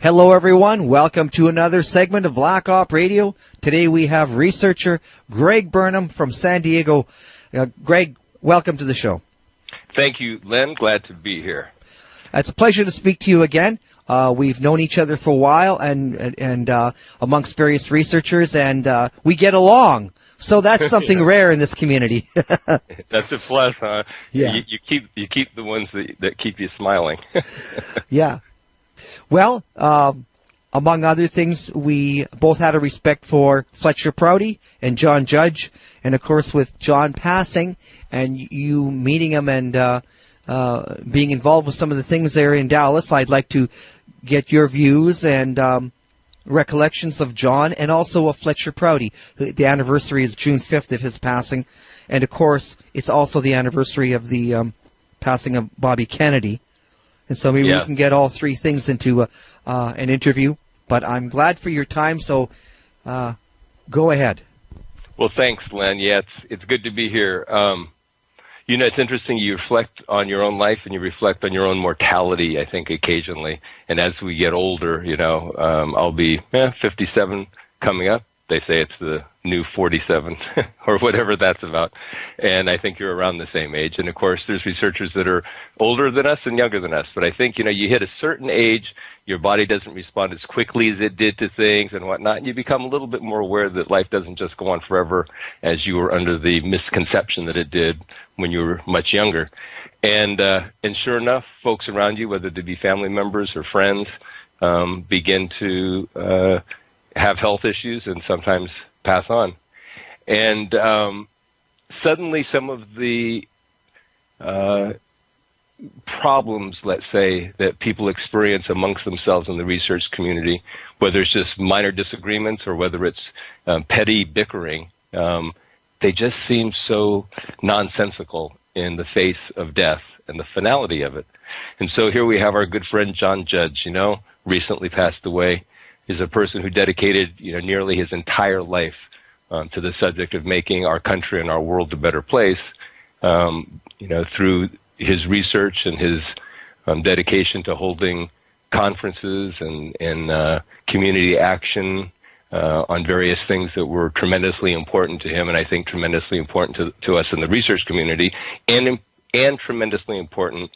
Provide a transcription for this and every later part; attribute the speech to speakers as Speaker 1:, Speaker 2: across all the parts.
Speaker 1: Hello, everyone. Welcome to another segment of Black Op Radio. Today we have researcher Greg Burnham from San Diego. Greg, welcome to the show.
Speaker 2: Thank you, Len. Glad to be here.
Speaker 1: It's a pleasure to speak to you again. We've known each other for a while and amongst various researchers, and we get along. So that's something rare in this community.
Speaker 2: That's a plus, huh?
Speaker 1: Yeah.
Speaker 2: You keep the ones that keep you smiling.
Speaker 1: Yeah. Well, among other things, we both had a respect for Fletcher Prouty and John Judge, and of course with John passing and you meeting him and being involved with some of the things there in Dallas, I'd like to get your views and recollections of John and also of Fletcher Prouty. The anniversary is June 5th of his passing, and of course it's also the anniversary of the passing of Bobby Kennedy. And so maybe we can get all three things into an interview. But I'm glad for your time, so go ahead.
Speaker 2: Well, thanks, Len. Yeah, it's good to be here. It's interesting. You reflect on your own life and you reflect on your own mortality, I think, occasionally. And as we get older, I'll be 57 coming up. They say it's the new 47 or whatever that's about. And I think you're around the same age. And, of course, there's researchers that are older than us and younger than us. But I think, you hit a certain age, your body doesn't respond as quickly as it did to things and whatnot. And you become a little bit more aware that life doesn't just go on forever as you were under the misconception that it did when you were much younger. And sure enough, folks around you, whether they be family members or friends, begin to have health issues and sometimes pass on. And suddenly some of the problems, let's say, that people experience amongst themselves in the research community, whether it's just minor disagreements or whether it's petty bickering, they just seem so nonsensical in the face of death and the finality of it. And so here we have our good friend John Judge, recently passed away. Is a person who dedicated, nearly his entire life to the subject of making our country and our world a better place, through his research and his dedication to holding conferences and community action on various things that were tremendously important to him, and I think tremendously important to us in the research community, and tremendously important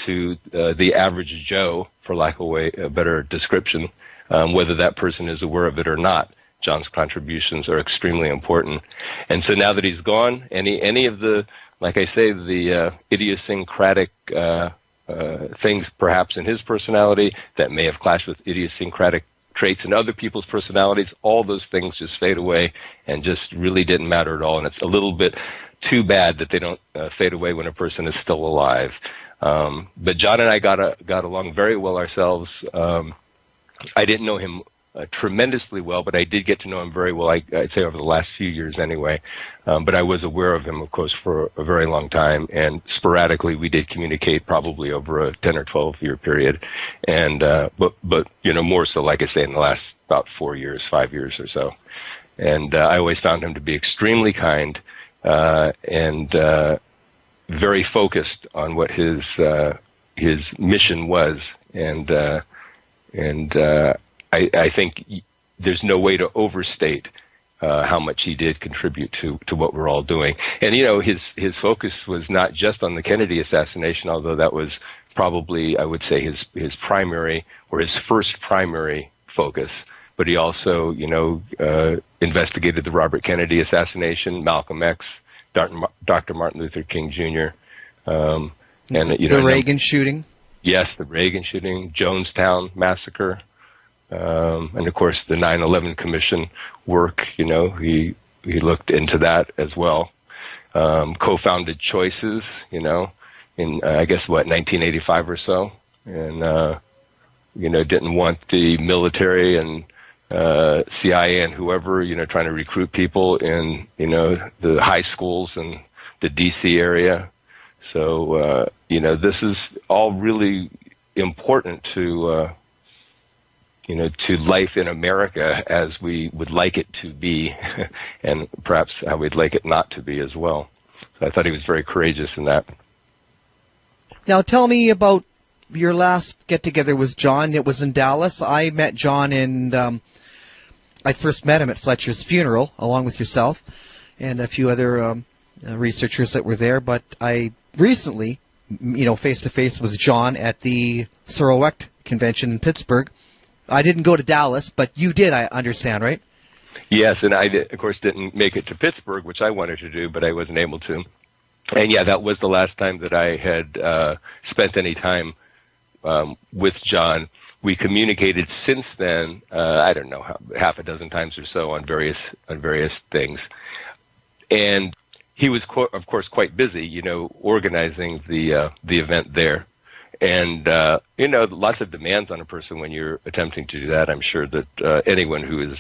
Speaker 2: to the average Joe, for lack of a better description. Whether that person is aware of it or not, John's contributions are extremely important. And so now that he's gone, any of the, like I say, the idiosyncratic things perhaps in his personality that may have clashed with idiosyncratic traits in other people's personalities, all those things just fade away and just really didn't matter at all. And it's a little bit too bad that they don't fade away when a person is still alive. But John and I got along very well ourselves. I didn't know him tremendously well, but I did get to know him very well, I'd say over the last few years anyway. But I was aware of him, of course, for a very long time, and sporadically we did communicate probably over a 10 or 12-year period. And but more so, like I say, in the last about 5 years or so. And I always found him to be extremely kind and very focused on what his mission was. And I think there's no way to overstate how much he did contribute to what we're all doing. And, his focus was not just on the Kennedy assassination, although that was probably, I would say, his primary or his first primary focus. But he also, investigated the Robert Kennedy assassination, Malcolm X, Dr. Martin Luther King Jr., and
Speaker 1: the Reagan shooting.
Speaker 2: Yes, the Reagan shooting, Jonestown massacre, and of course the 9/11 Commission work. He looked into that as well. Co-founded Choices, in I guess 1985 or so, and didn't want the military and CIA and whoever trying to recruit people in the high schools in the DC area. So, this is all really important to life in America as we would like it to be, and perhaps how we'd like it not to be as well. So I thought he was very courageous in that.
Speaker 1: Now tell me about your last get-together was John. It was in Dallas. I met John I first met him at Fletcher's funeral, along with yourself and a few other researchers that were there. But I recently, face-to-face with John at the Sarawak convention in Pittsburgh. I didn't go to Dallas, but you did, I understand, right?
Speaker 2: Yes, and I, of course, didn't make it to Pittsburgh, which I wanted to do, but I wasn't able to. And, yeah, that was the last time that I had spent any time with John. We communicated since then, I don't know, half a dozen times or so on various things. And he was, of course, quite busy, organizing the event there. And, lots of demands on a person when you're attempting to do that. I'm sure that anyone who has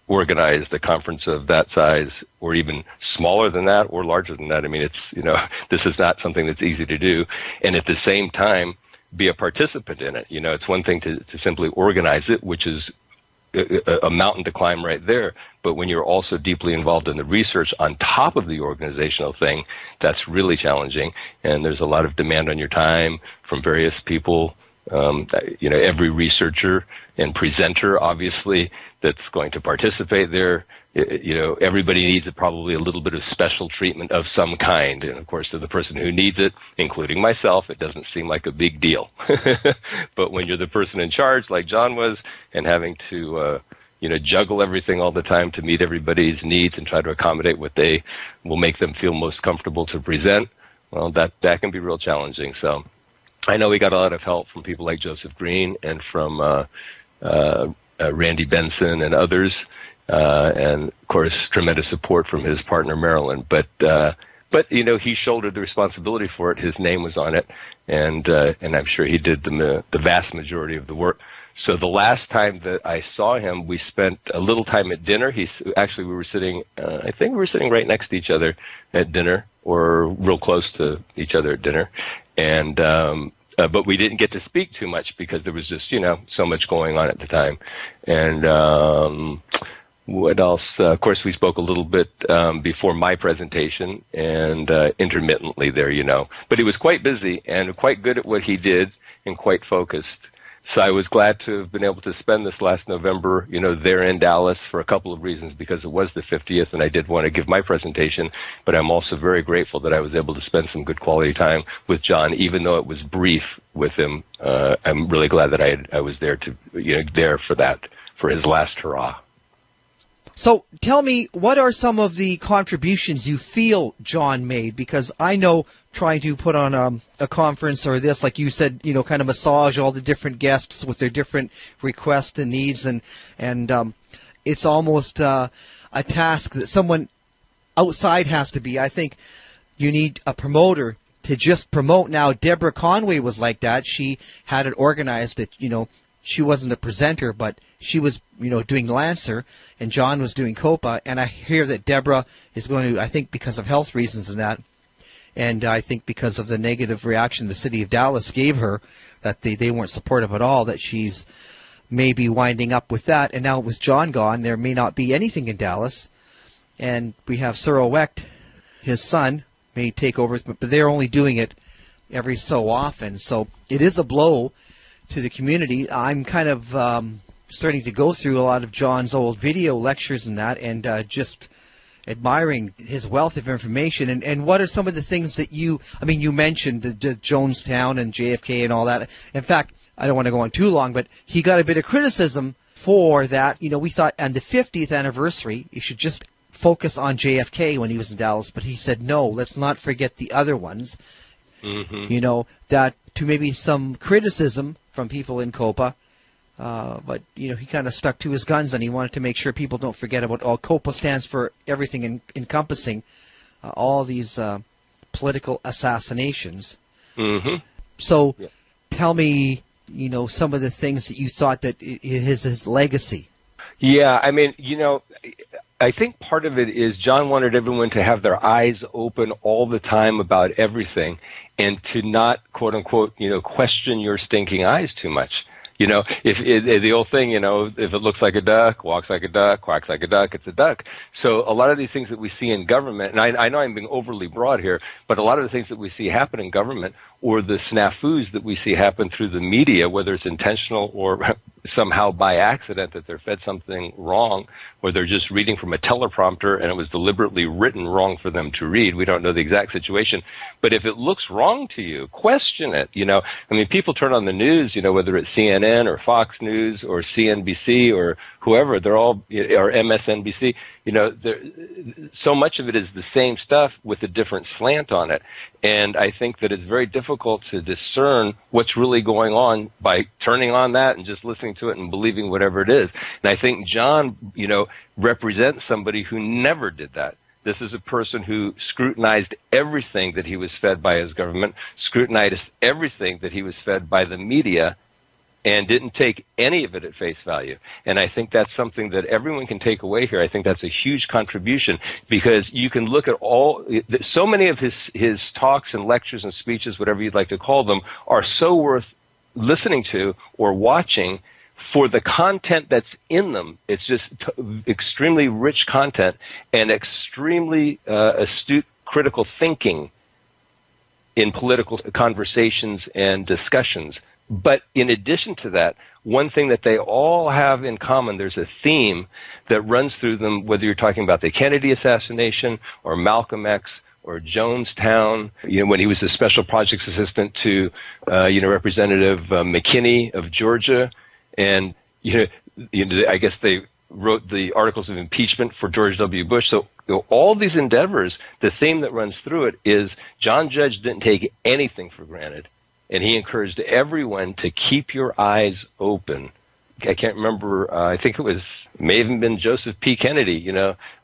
Speaker 2: organized a conference of that size, or even smaller than that or larger than that, I mean, it's, this is not something that's easy to do. And at the same time, be a participant in it. It's one thing to simply organize it, which is a mountain to climb right there. But when you're also deeply involved in the research on top of the organizational thing, that's really challenging. And there's a lot of demand on your time from various people. Every researcher and presenter, obviously, that's going to participate there. Everybody needs probably a little bit of special treatment of some kind. And, of course, to the person who needs it, including myself, it doesn't seem like a big deal. But when you're the person in charge, like John was, and having to, juggle everything all the time to meet everybody's needs and try to accommodate what they will make them feel most comfortable to present, well, that can be real challenging. So I know we got a lot of help from people like Joseph Green and from Randy Benson and others. And of course, tremendous support from his partner Marilyn. But he shouldered the responsibility for it. His name was on it, and I'm sure he did the vast majority of the work. So the last time that I saw him, we spent a little time at dinner. We were sitting, I think we were sitting right next to each other at dinner, or real close to each other at dinner, and. But we didn't get to speak too much because there was just, so much going on at the time. And what else? Of course, we spoke a little bit before my presentation and intermittently there, But he was quite busy and quite good at what he did and quite focused. So I was glad to have been able to spend this last November, there in Dallas for a couple of reasons, because it was the 50th and I did want to give my presentation, but I'm also very grateful that I was able to spend some good quality time with John, even though it was brief with him. I'm really glad that I was there there for his last hurrah.
Speaker 1: So tell me, what are some of the contributions you feel John made? Because I know trying to put on a conference or this, like you said, kind of massage all the different guests with their different requests and needs, and it's almost a task that someone outside has to be. I think you need a promoter to just promote. Now, Deborah Conway was like that. She had it organized that, she wasn't a presenter, but she was, doing Lancer, and John was doing COPA, and I hear that Deborah is going to, I think because of health reasons and that, and I think because of the negative reaction the city of Dallas gave her, that they weren't supportive at all, that she's maybe winding up with that. And now with John gone, there may not be anything in Dallas, and we have Sarawak, his son, may take over, but they're only doing it every so often, so it is a blow to the community. I'm kind of starting to go through a lot of John's old video lectures and that, and just admiring his wealth of information. And what are some of the things that you mentioned the Jonestown and JFK and all that. In fact, I don't want to go on too long, but he got a bit of criticism for that. We thought on the 50th anniversary, you should just focus on JFK when he was in Dallas, but he said, no, let's not forget the other ones. Mm-hmm. That to maybe some criticism from people in COPA, but he kind of stuck to his guns, and he wanted to make sure people don't forget about all. COPA stands for everything encompassing all these political assassinations. Mm-hmm. So, tell me, some of the things that you thought that his legacy.
Speaker 2: Yeah, I think part of it is John wanted everyone to have their eyes open all the time about everything, and to not, quote unquote, question your stinking eyes too much. if the old thing, if it looks like a duck, walks like a duck, quacks like a duck, it's a duck. So a lot of these things that we see in government, and I know I'm being overly broad here, but a lot of the things that we see happen in government, or the snafus that we see happen through the media, whether it's intentional or somehow by accident that they're fed something wrong, or they're just reading from a teleprompter and it was deliberately written wrong for them to read. We don't know the exact situation. But if it looks wrong to you, question it. People turn on the news, whether it's CNN or Fox News or CNBC or whoever, they're all, or MSNBC, so much of it is the same stuff with a different slant on it. And I think that it's very difficult to discern what's really going on by turning on that and just listening to it and believing whatever it is. And I think John, represents somebody who never did that. This is a person who scrutinized everything that he was fed by his government, scrutinized everything that he was fed by the media, and didn't take any of it at face value. And I think that's something that everyone can take away here. I think that's a huge contribution, because you can look at so many of his talks and lectures and speeches, whatever you'd like to call them, are so worth listening to or watching for the content that's in them. It's just extremely rich content and extremely astute critical thinking in political conversations and discussions. But in addition to that, one thing that they all have in common, there's a theme that runs through them, whether you're talking about the Kennedy assassination or Malcolm X or Jonestown, when he was the special projects assistant to, Representative McKinney of Georgia. And, I guess they wrote the articles of impeachment for George W. Bush. So all these endeavors, the theme that runs through it is John Judge didn't take anything for granted. And he encouraged everyone to keep your eyes open. I can't remember, I think may have been Joseph P. Kennedy,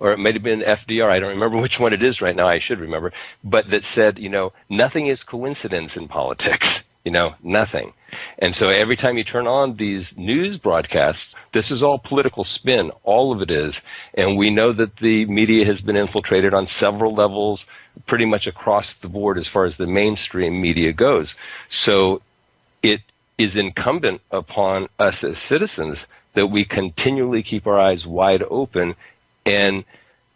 Speaker 2: or it may have been FDR. I don't remember which one it is right now. I should remember. But that said, nothing is coincidence in politics, nothing. And so every time you turn on these news broadcasts, this is all political spin. All of it is. And we know that the media has been infiltrated on several levels, pretty much across the board as far as the mainstream media goes. So it is incumbent upon us as citizens that we continually keep our eyes wide open and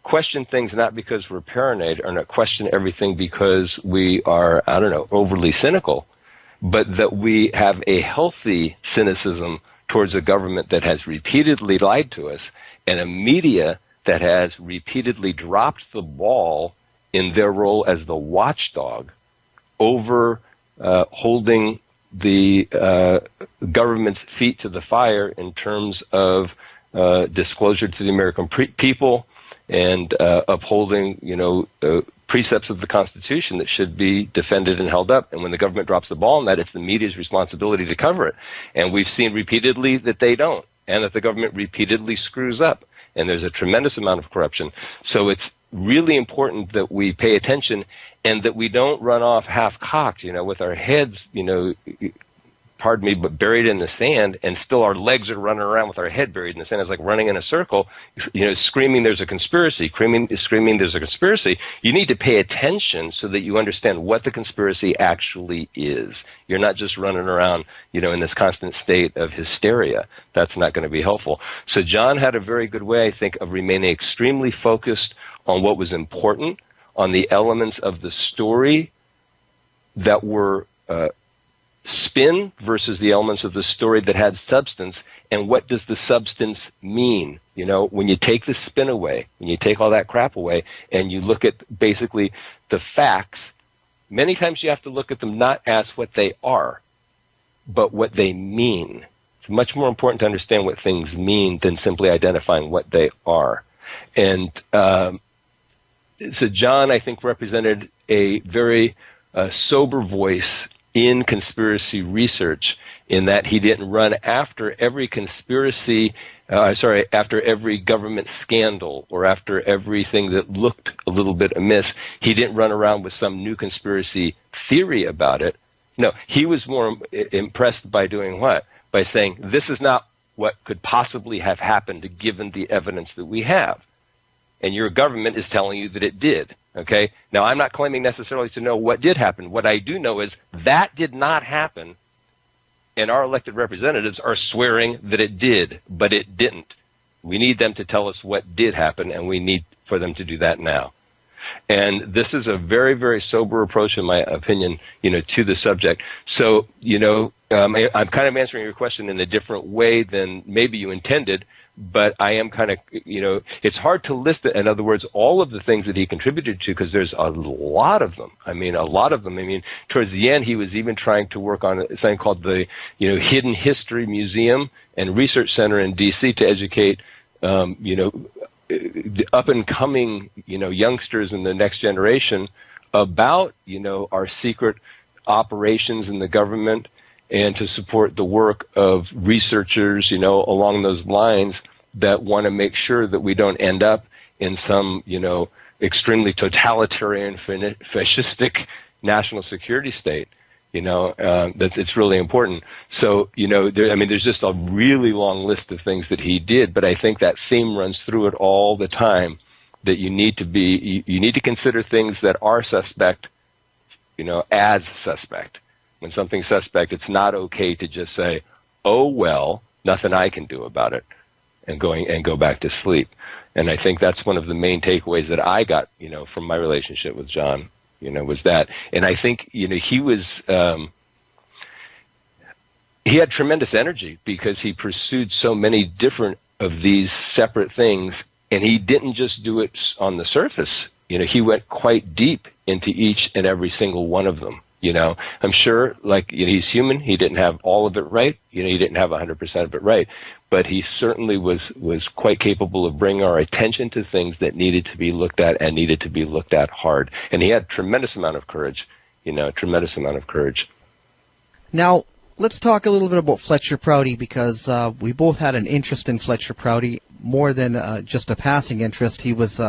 Speaker 2: question things, not because we're paranoid, or not question everything because we are, overly cynical, but that we have a healthy cynicism towards a government that has repeatedly lied to us and a media that has repeatedly dropped the ball in their role as the watchdog over holding the government's feet to the fire in terms of disclosure to the American people and upholding, precepts of the Constitution that should be defended and held up. And when the government drops the ball on that, it's the media's responsibility to cover it. And we've seen repeatedly that they don't, and that the government repeatedly screws up. And there's a tremendous amount of corruption. So it's really important that we pay attention and that we don't run off half-cocked, with our heads, pardon me, but buried in the sand, and still our legs are running around with our head buried in the sand. It's like running in a circle, screaming there's a conspiracy, screaming there's a conspiracy. You need to pay attention so that you understand what the conspiracy actually is. You're not just running around, in this constant state of hysteria. That's not going to be helpful. So John had a very good way, I think, of remaining extremely focused on what was important, on the elements of the story that were spin versus the elements of the story that had substance, and what does the substance mean? When you take the spin away, when you take all that crap away, and you look at basically the facts, many times you have to look at them not as what they are, but what they mean. It's much more important to understand what things mean than simply identifying what they are. And so John, I think, represented a very sober voice in conspiracy research, in that he didn't run after every after every government scandal or after everything that looked a little bit amiss. He didn't run around with some new conspiracy theory about it. No, he was more impressed by doing what? By saying, this is not what could possibly have happened given the evidence that we have. And your government is telling you that it did. Okay? Now, I'm not claiming necessarily to know what did happen. What I do know is that did not happen and our elected representatives are swearing that it did, but it didn't. We need them to tell us what did happen, and we need for them to do that now. And this is a very, very sober approach, in my opinion, to the subject. So, I'm kind of answering your question in a different way than maybe you intended, but I am kind of, it's hard to list it. In other words, all of the things that he contributed to, because there's a lot of them. I mean, towards the end, he was even trying to work on something called the, Hidden History Museum and Research Center in D.C. to educate, the up-and-coming, youngsters in the next generation about, our secret operations in the government, and to support the work of researchers, along those lines that want to make sure that we don't end up in some, extremely totalitarian, fascistic national security state. It's really important. So, there's just a really long list of things that he did, but I think that theme runs through it all the time, that you need to consider things that are suspect, as suspect. When something's suspect, it's not okay to just say, oh, well, nothing I can do about it, and go back to sleep. And I think that's one of the main takeaways that I got, from my relationship with John, was that. And I think, he was, he had tremendous energy because he pursued so many different of these separate things, and he didn't just do it on the surface. He went quite deep into each and every single one of them. I'm sure, he's human. He didn't have all of it right. He didn't have 100% of it right. But he certainly was quite capable of bringing our attention to things that needed to be looked at and needed to be looked at hard. And he had tremendous amount of courage, tremendous amount of courage.
Speaker 1: Now, let's talk a little bit about Fletcher Prouty, because we both had an interest in Fletcher Prouty, more than just a passing interest. He was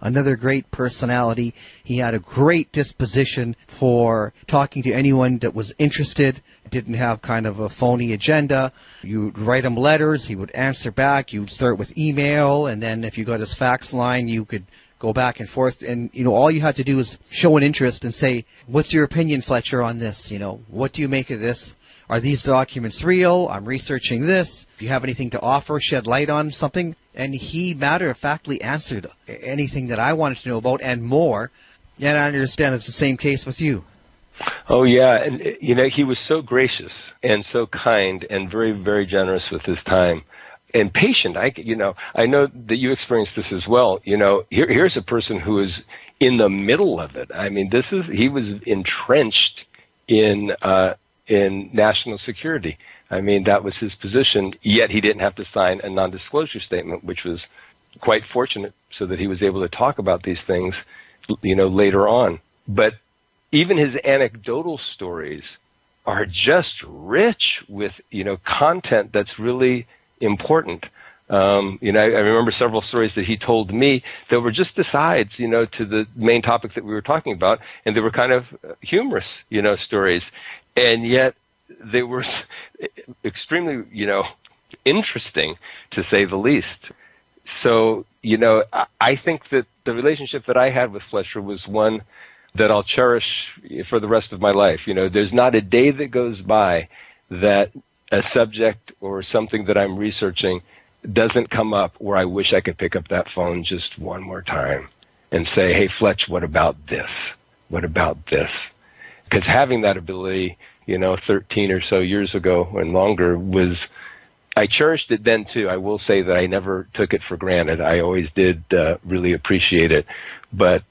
Speaker 1: another great personality. He had a great disposition for talking to anyone that was interested. Didn't have kind of a phony agenda. You'd write him letters, he would answer back. You'd start with email, and then if you got his fax line, you could go back and forth. And, all you had to do is show an interest and say, what's your opinion, Fletcher, on this? What do you make of this? Are these documents real? I'm researching this. If you have anything to offer, shed light on something. And he matter-of-factly answered anything that I wanted to know about and more. And I understand it's the same case with you.
Speaker 2: Oh, yeah. And, he was so gracious and so kind and very, very generous with his time and patient. I know that you experienced this as well. Here's a person who is in the middle of it. I mean, he was entrenched in national security. I mean, that was his position, yet he didn't have to sign a non-disclosure statement, which was quite fortunate, so that he was able to talk about these things, later on. But even his anecdotal stories are just rich with, content that's really important. I remember several stories that he told me that were just asides, to the main topic that we were talking about, and they were kind of humorous, stories. And yet they were extremely, interesting, to say the least. So, I think that the relationship that I had with Fletcher was one that I'll cherish for the rest of my life. There's not a day that goes by that a subject or something that I'm researching doesn't come up where I wish I could pick up that phone just one more time and say, hey, Fletch, what about this? What about this? Because having that ability, 13 or so years ago and longer I cherished it then too. I will say that I never took it for granted. I always did really appreciate it. But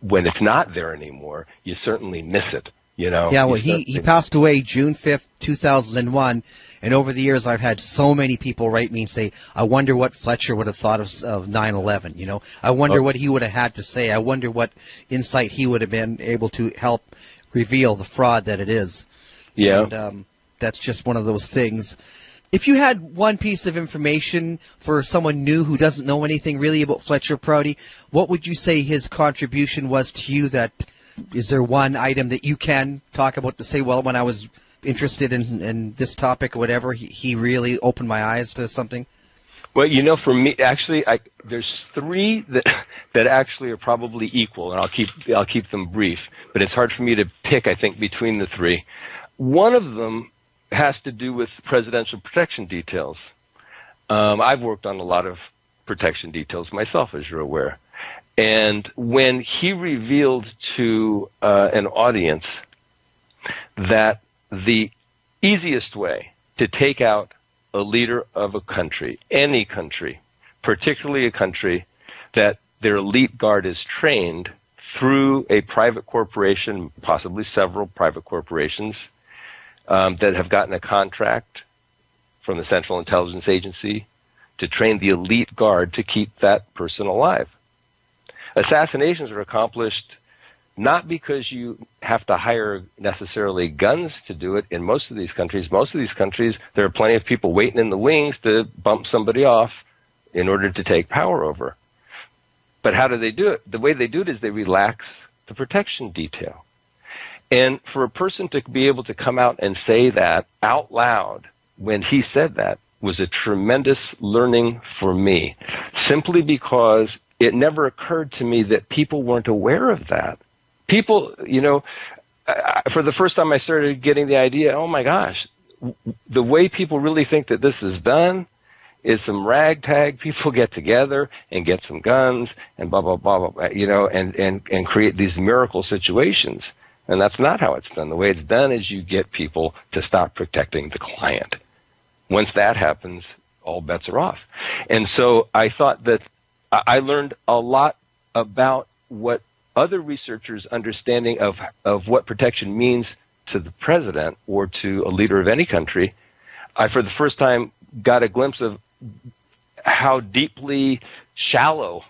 Speaker 2: when it's not there anymore, you certainly miss it.
Speaker 1: Yeah, well, he passed away June 5th, 2001. And over the years, I've had so many people write me and say, I wonder what Fletcher would have thought of 9/11. I wonder what he would have had to say. I wonder what insight he would have been able to help reveal the fraud that it is.
Speaker 2: Yeah.
Speaker 1: And that's just one of those things. If you had one piece of information for someone new who doesn't know anything really about Fletcher Prouty, what would you say his contribution was to you? Is there one item that you can talk about to say, well, when I was interested in this topic or whatever, he really opened my eyes to something?
Speaker 2: Well, for me, actually, there's three that actually are probably equal, and I'll keep them brief. But it's hard for me to pick, I think, between the three. One of them has to do with presidential protection details. I've worked on a lot of protection details myself, as you're aware. And when he revealed to an audience that the easiest way to take out a leader of a country, any country, particularly a country that their elite guard is trained through a private corporation, possibly several private corporations, that have gotten a contract from the Central Intelligence Agency to train the elite guard to keep that person alive. Assassinations are accomplished not because you have to hire necessarily guns to do it in most of these countries. Most of these countries, there are plenty of people waiting in the wings to bump somebody off in order to take power over. But how do they do it? The way they do it is they relax the protection detail. And for a person to be able to come out and say that out loud when he said that was a tremendous learning for me, simply because it never occurred to me that people weren't aware of that. People, for the first time I started getting the idea, oh my gosh, the way people really think that this is done is some ragtag people get together and get some guns and blah, blah, blah, blah, and create these miracle situations. And that's not how it's done. The way it's done is you get people to stop protecting the client. Once that happens, all bets are off. And so I thought that I learned a lot about what other researchers' understanding of what protection means to the president or to a leader of any country. I, for the first time, got a glimpse of how deeply shallow,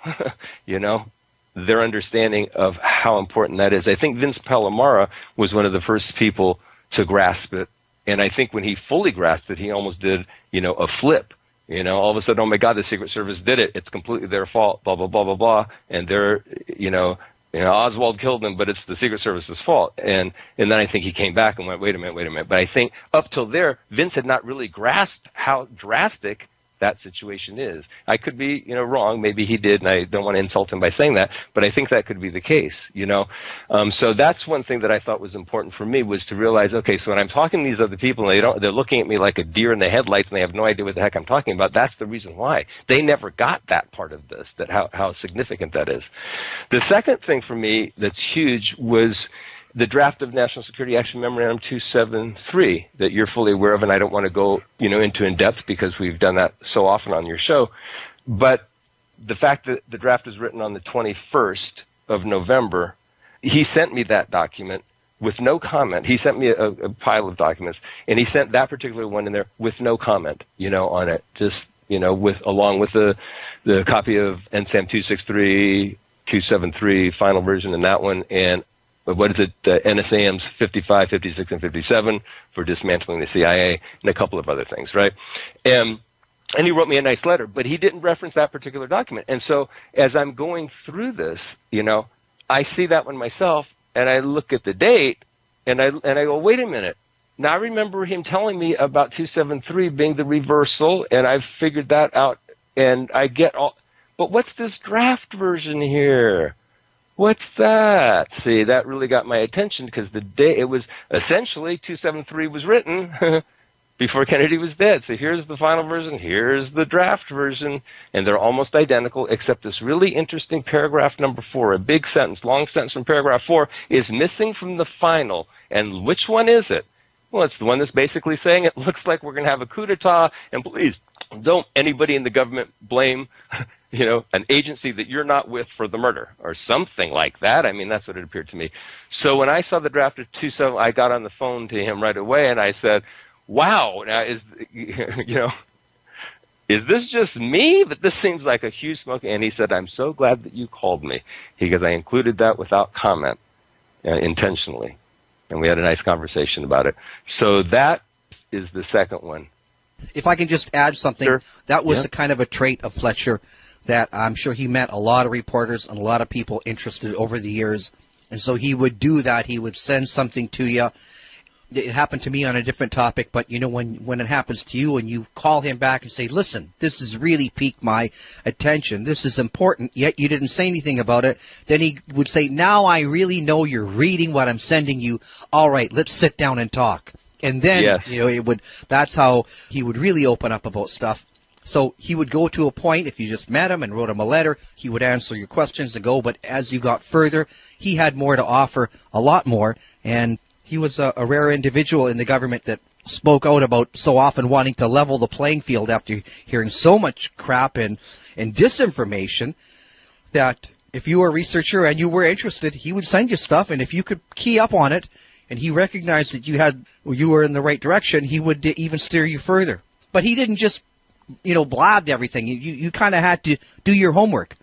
Speaker 2: their understanding of how important that is. I think Vince Palomara was one of the first people to grasp it. And I think when he fully grasped it, he almost did, a flip. All of a sudden, oh my God, the Secret Service did it. It's completely their fault, blah, blah, blah, blah, blah. And they're, Oswald killed them, but it's the Secret Service's fault. And then I think he came back and went, wait a minute. But I think up till there, Vince had not really grasped how drastic that situation is. I could be, wrong. Maybe he did, and I don't want to insult him by saying that, but I think that could be the case, So that's one thing that I thought was important for me, was to realize, okay, so when I'm talking to these other people and they're looking at me like a deer in the headlights and they have no idea what the heck I'm talking about, that's the reason why. They never got that part of this, that how significant that is. The second thing for me that's huge was the draft of National Security Action Memorandum 273 that you're fully aware of, and I don't want to go, into in depth because we've done that so often on your show. But the fact that the draft is written on the 21st of November, he sent me that document with no comment. He sent me a pile of documents, and he sent that particular one in there with no comment, on it. Just, along with the copy of NSAM 263, 273 final version in that one, and what is it, NSAMs 55, 56, and 57 for dismantling the CIA, and a couple of other things, right? And he wrote me a nice letter, but he didn't reference that particular document. And so as I'm going through this, I see that one myself, and I look at the date, and I go, wait a minute. Now, I remember him telling me about 273 being the reversal, and I've figured that out, and I get all, but what's this draft version here? What's that? See, that really got my attention because the day it was essentially 273 was written before Kennedy was dead. So here's the final version, here's the draft version, and they're almost identical, except this really interesting paragraph number 4, a big sentence, long sentence from paragraph 4, is missing from the final. And which one is it? Well, it's the one that's basically saying it looks like we're going to have a coup d'etat, and please don't anybody in the government blame an agency that you're not with for the murder or something like that. I mean, that's what it appeared to me. So when I saw the draft of 27, I got on the phone to him right away and I said, wow, now is this just me? But this seems like a huge smoke. And he said, I'm so glad that you called me because I included that without comment intentionally. And we had a nice conversation about it. So that is the second one.
Speaker 1: If I can just add something,
Speaker 2: Sure.
Speaker 1: That was a kind of a trait of Fletcher that I'm sure he met a lot of reporters and a lot of people interested over the years. And so he would do that. He would send something to you. It happened to me on a different topic, but when it happens to you and you call him back and say, listen, this has really piqued my attention. This is important, yet you didn't say anything about it. Then he would say, now I really know you're reading what I'm sending you. All right, let's sit down and talk. And then,
Speaker 2: Yes.
Speaker 1: that's how he would really open up about stuff. So he would go to a point, if you just met him and wrote him a letter, he would answer your questions and go. But as you got further, he had more to offer, a lot more. And he was a rare individual in the government that spoke out about so often wanting to level the playing field after hearing so much crap and disinformation, that if you were a researcher and you were interested, he would send you stuff. And if you could key up on it and he recognized that you were in the right direction, he would even steer you further. But he didn't just blabbed everything. You kind of had to do your homework.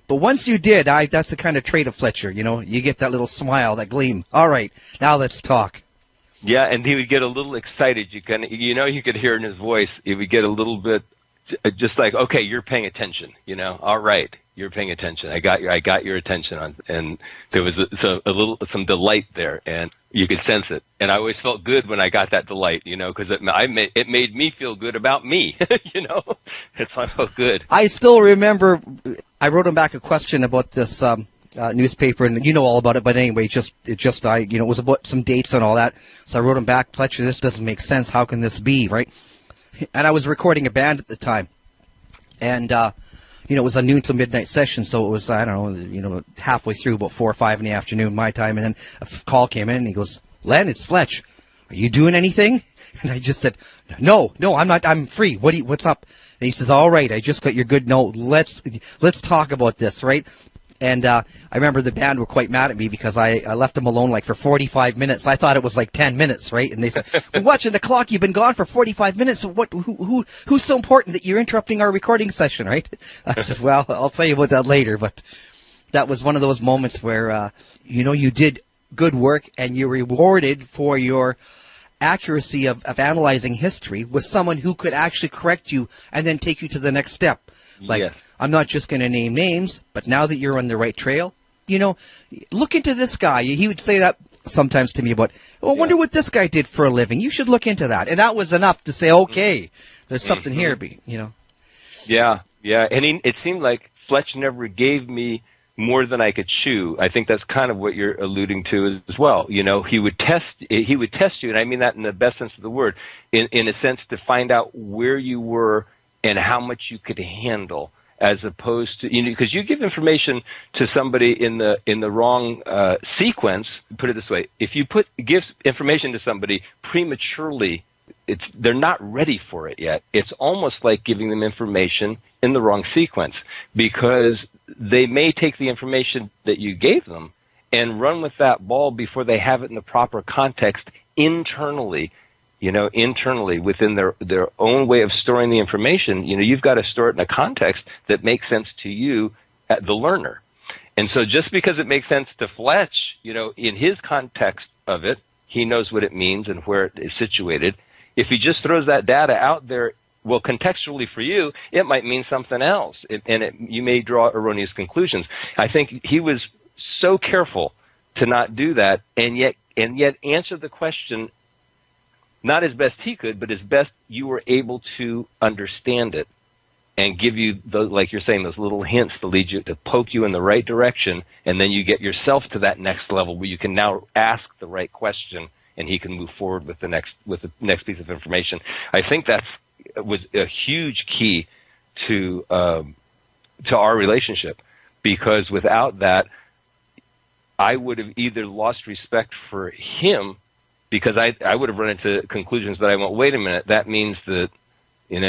Speaker 1: But once you did, that's the kind of trait of Fletcher. You get that little smile, that gleam. All right, now let's talk.
Speaker 2: Yeah, and he would get a little excited. You could hear in his voice. He would get a little bit, just like, okay, you're paying attention. All right, you're paying attention. I got your attention and there was some delight there, and you could sense it. And I always felt good when I got that delight, because it made me feel good about me, That's why I felt good.
Speaker 1: I still remember, I wrote him back a question about this newspaper, and you know all about it, but anyway, it was about some dates and all that. So I wrote him back, Fletcher, this doesn't make sense. How can this be, right? And I was recording a band at the time. And, it was a noon to midnight session, so it was, I don't know, halfway through, about 4 or 5 in the afternoon, my time, and then a call came in, and he goes, Len, it's Fletch. Are you doing anything? And I just said, no, I'm not, I'm free. What's up? And he says, all right, I just got your good note. Let's talk about this, right? And I remember the band were quite mad at me because I left them alone for 45 minutes. I thought it was 10 minutes, right? And they said, we're watching the clock. You've been gone for 45 minutes. Who's so important that you're interrupting our recording session, right? I said, well, I'll tell you about that later. But that was one of those moments where, you did good work and you're rewarded for your accuracy of analyzing history with someone who could actually correct you and then take you to the next step.
Speaker 2: Yes.
Speaker 1: I'm not just going to name names, but now that you're on the right trail, look into this guy. He would say that sometimes to me about, I wonder what this guy did for a living. You should look into that. And that was enough to say, okay, there's something here,
Speaker 2: Yeah. And it seemed like Fletch never gave me more than I could chew. I think that's kind of what you're alluding to as well. He would test you, and I mean that in the best sense of the word, in a sense to find out where you were and how much you could handle. As opposed to, because you give information to somebody in the wrong sequence. Put it this way: if you give information to somebody prematurely, they're not ready for it yet. It's almost like giving them information in the wrong sequence, because they may take the information that you gave them and run with that ball before they have it in the proper context internally. Internally within their own way of storing the information. You've got to store it in a context that makes sense to you, the learner. And so just because it makes sense to Fletch, in his context of it, he knows what it means and where it is situated. If he just throws that data out there, well, contextually for you, it might mean something else, you may draw erroneous conclusions. I think he was so careful to not do that, and yet answer the question not as best he could, but as best you were able to understand it and give you, like you're saying, those little hints to lead you, to poke you in the right direction, and then you get yourself to that next level where you can now ask the right question and he can move forward with the next piece of information. I think was a huge key to our relationship, because without that, I would have either lost respect for him, because I would have run into conclusions that I went, wait a minute, that means that,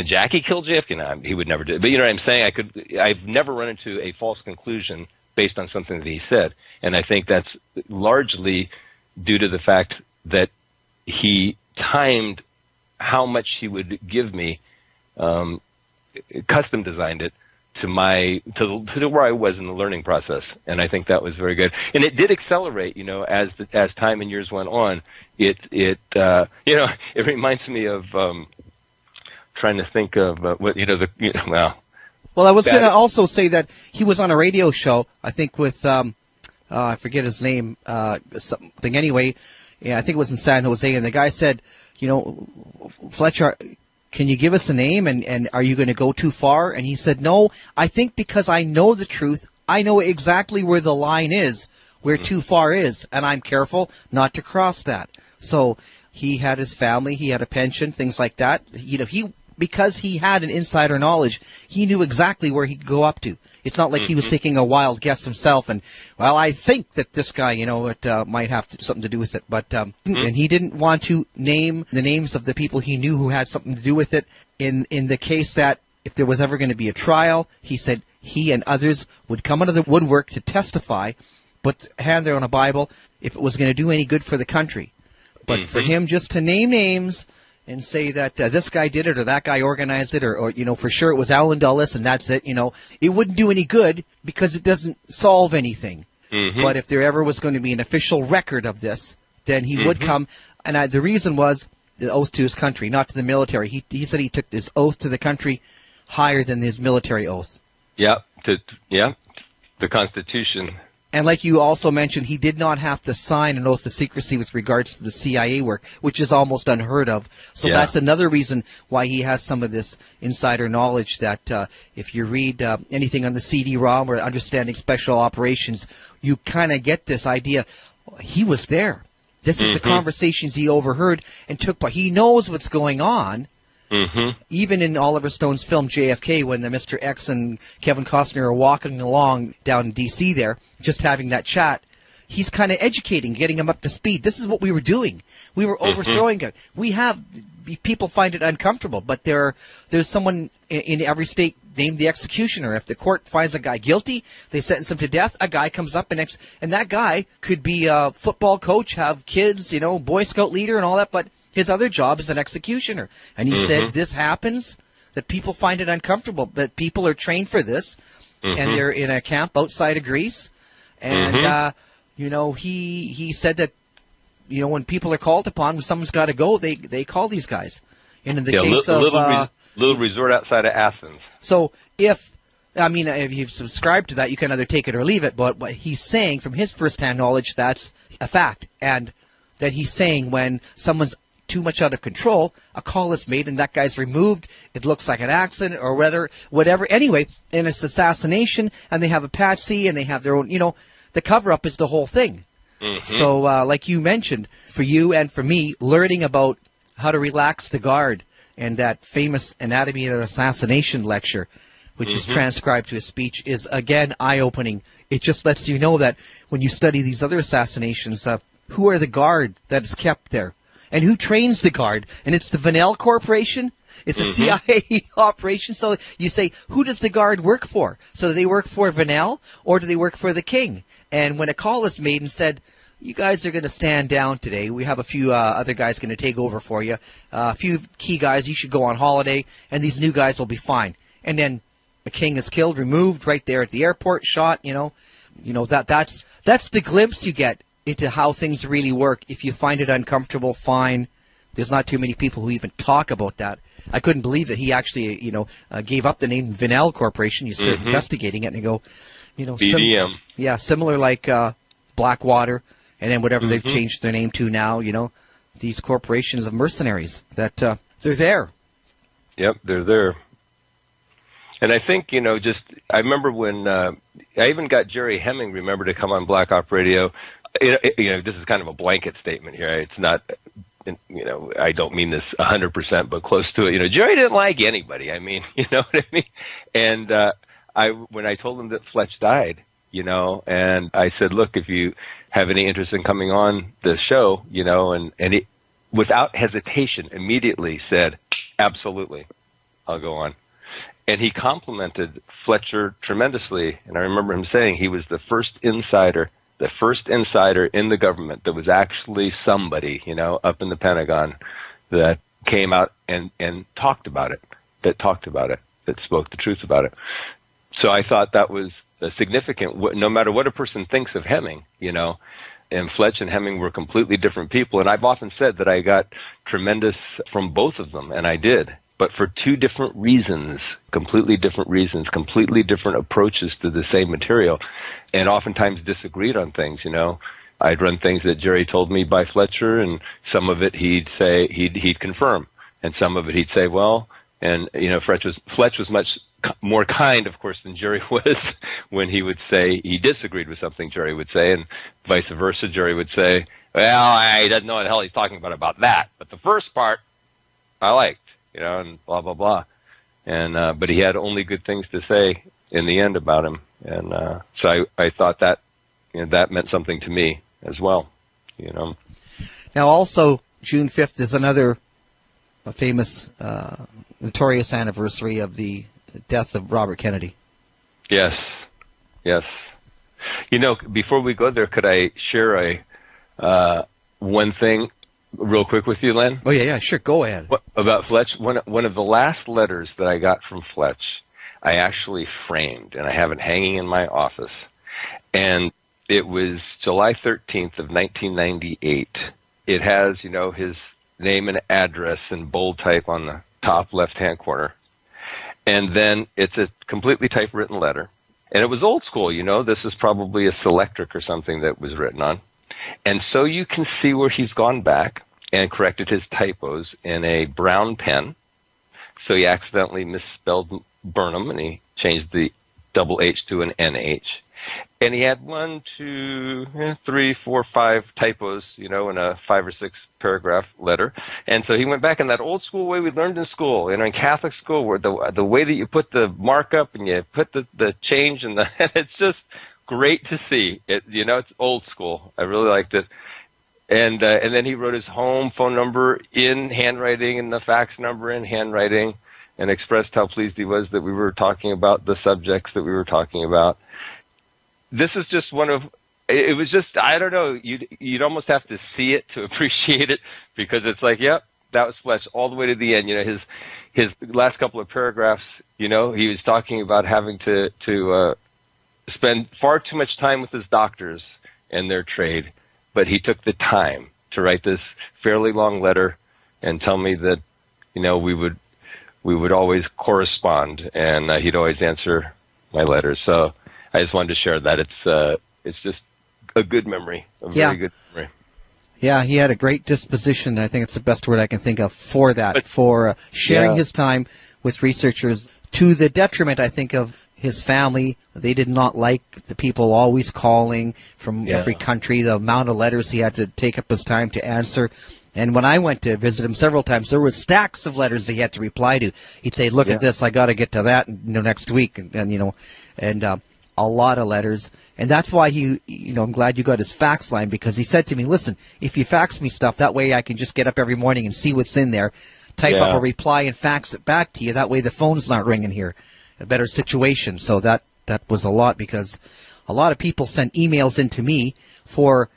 Speaker 2: Jackie killed JFK. He would never do it. But you know what I'm saying? I've never run into a false conclusion based on something that he said. And I think that's largely due to the fact that he timed how much he would give me, custom designed it to where I was in the learning process, and I think that was very good. And it did accelerate, as time and years went on. It reminds me of trying to think of well.
Speaker 1: Well, I was going to also say that he was on a radio show, I think with I forget his name, something anyway. Yeah, I think it was in San Jose, and the guy said, Fletcher, can you give us a name, and are you going to go too far? And he said, no, I think because I know the truth, I know exactly where the line is, where too far is, and I'm careful not to cross that. So He had his family, he had a pension, things like that. Because he had an insider knowledge, he knew exactly where he could go up to. It's not like he was taking a wild guess himself and, well, I think that this guy, it might have something to do with it. But and he didn't want to name the names of the people he knew who had something to do with it. In the case that if there was ever going to be a trial, he said he and others would come out of the woodwork to testify, put hand there on a Bible, if it was going to do any good for the country. But for him just to name names and say that this guy did it or that guy organized it or for sure it was Alan Dulles and that's it, it wouldn't do any good because it doesn't solve anything. But if there ever was going to be an official record of this, then he would come. And the reason was the oath to his country, not to the military. He said he took his oath to the country higher than his military oath. Yeah,
Speaker 2: the Constitution.
Speaker 1: And like you also mentioned, he did not have to sign an oath of secrecy with regards to the CIA work, which is almost unheard of. So that's another reason why he has some of this insider knowledge that if you read anything on the CD-ROM or Understanding Special Operations, you kind of get this idea. He was there. This is the conversations he overheard and took part. He knows what's going on. Even in Oliver Stone's film JFK, when the Mr. X and Kevin Costner are walking along down in D.C. there, just having that chat, he's kind of educating, getting him up to speed. This is what we were doing. We were overthrowing it. People find it uncomfortable, but there's someone in every state named the executioner. If the court finds a guy guilty, they sentence him to death. A guy comes up and that guy could be a football coach, have kids, Boy Scout leader and all that, but his other job is an executioner. And he said this happens, that people find it uncomfortable, that people are trained for this, and they're in a camp outside of Greece. And, he said that, when people are called upon, when someone's got to go, they call these guys. And in the case of...
Speaker 2: little resort outside of Athens.
Speaker 1: So if you've subscribed to that, you can either take it or leave it. But what he's saying, from his first-hand knowledge, that's a fact. And that he's saying when someone's too much out of control, a call is made and that guy's removed. It looks like an accident or whatever. Anyway, and it's assassination, and they have a patsy, and they have their own, the cover-up is the whole thing. So, like you mentioned, for you and for me, learning about how to relax the guard and that famous Anatomy of Assassination lecture, which is transcribed to a speech, is, again, eye-opening. It just lets you know that when you study these other assassinations, who are the guard that is kept there? And who trains the guard? And it's the Vanell Corporation. It's a CIA operation. So you say, who does the guard work for? So do they work for Vanell or do they work for the king? And when a call is made and said, you guys are going to stand down today. We have a few other guys going to take over for you. A few key guys, you should go on holiday, and these new guys will be fine. And then the king is killed, removed right there at the airport, shot, that's the glimpse you get into how things really work. If you find it uncomfortable, fine. There's not too many people who even talk about that. I couldn't believe that he actually, gave up the name Vanell Corporation. You start investigating it and you go,
Speaker 2: BDM.
Speaker 1: Similar like Blackwater, and then whatever they've changed their name to now. These corporations of mercenaries that they're there.
Speaker 2: Yep, they're there. And I think, I remember when I even got Jerry Hemming, to come on Black Op Radio. This is kind of a blanket statement here. It's not, I don't mean this 100%, but close to it. Jerry didn't like anybody. I mean, you know what I mean? And when I told him that Fletch died, and I said, look, if you have any interest in coming on the show, and he, without hesitation, immediately said, absolutely, I'll go on. And he complimented Fletcher tremendously. And I remember him saying he was the first insider in the government that was actually somebody, up in the Pentagon that came out and talked about it, that spoke the truth about it. So I thought that was significant, no matter what a person thinks of Hemming, and Fletch and Hemming were completely different people. And I've often said that I got tremendous from both of them, and I did. But for two different reasons, completely different approaches to the same material, and oftentimes disagreed on things, I'd run things that Jerry told me by Fletcher, and some of it he'd say, he'd confirm, and some of it he'd say, well, and, Fletch was much more kind, of course, than Jerry was when he would say he disagreed with something Jerry would say, and vice versa. Jerry would say, well, he doesn't know what the hell he's talking about that. But the first part, I liked, and blah, blah, blah. And but he had only good things to say in the end about him. And so I thought that that meant something to me as well.
Speaker 1: Now, also, June 5th is another famous, notorious anniversary of the death of Robert Kennedy.
Speaker 2: Yes. Before we go there, could I share one thing real quick with you, Len?
Speaker 1: Oh, yeah, sure. Go ahead.
Speaker 2: About Fletch, one of the last letters that I got from Fletch, I actually framed, and I have it hanging in my office. And it was July 13th of 1998. It has, his name and address in bold type on the top left-hand corner. And then it's a completely typewritten letter. And it was old school, This is probably a Selectric or something that was written on. And so you can see where he's gone back and corrected his typos in a brown pen. So he accidentally misspelled Burnham, and he changed the double H to an NH. And he had 1, 2, 3, 4, 5 typos, in a 5 or 6 paragraph letter. And so he went back in that old school way we learned in school, in Catholic school, where the way that you put the markup and you put the change and it's just great to see. It's old school. I really liked it. And then he wrote his home phone number in handwriting and the fax number in handwriting, and expressed how pleased he was that we were talking about the subjects that we were talking about. This is just it was just, I don't know, you'd almost have to see it to appreciate it, because it's like, yep, that was Fletch all the way to the end. His last couple of paragraphs, he was talking about having to spend far too much time with his doctors and their trade, but he took the time to write this fairly long letter and tell me that, we would always correspond, and he'd always answer my letters. So I just wanted to share that. It's just a good memory, very good memory.
Speaker 1: Yeah, he had a great disposition. I think it's the best word I can think of for that, for sharing his time with researchers, to the detriment, I think, of his family. They did not like the people always calling from every country, the amount of letters he had to take up his time to answer. And when I went to visit him several times, there was stacks of letters that he had to reply to. He'd say, look at this, I got to get to that next week. And a lot of letters. And that's why I'm glad you got his fax line, because he said to me, listen, if you fax me stuff, that way I can just get up every morning and see what's in there, type up a reply and fax it back to you. That way the phone's not ringing here. A better situation. So that was a lot, because a lot of people sent emails in to me for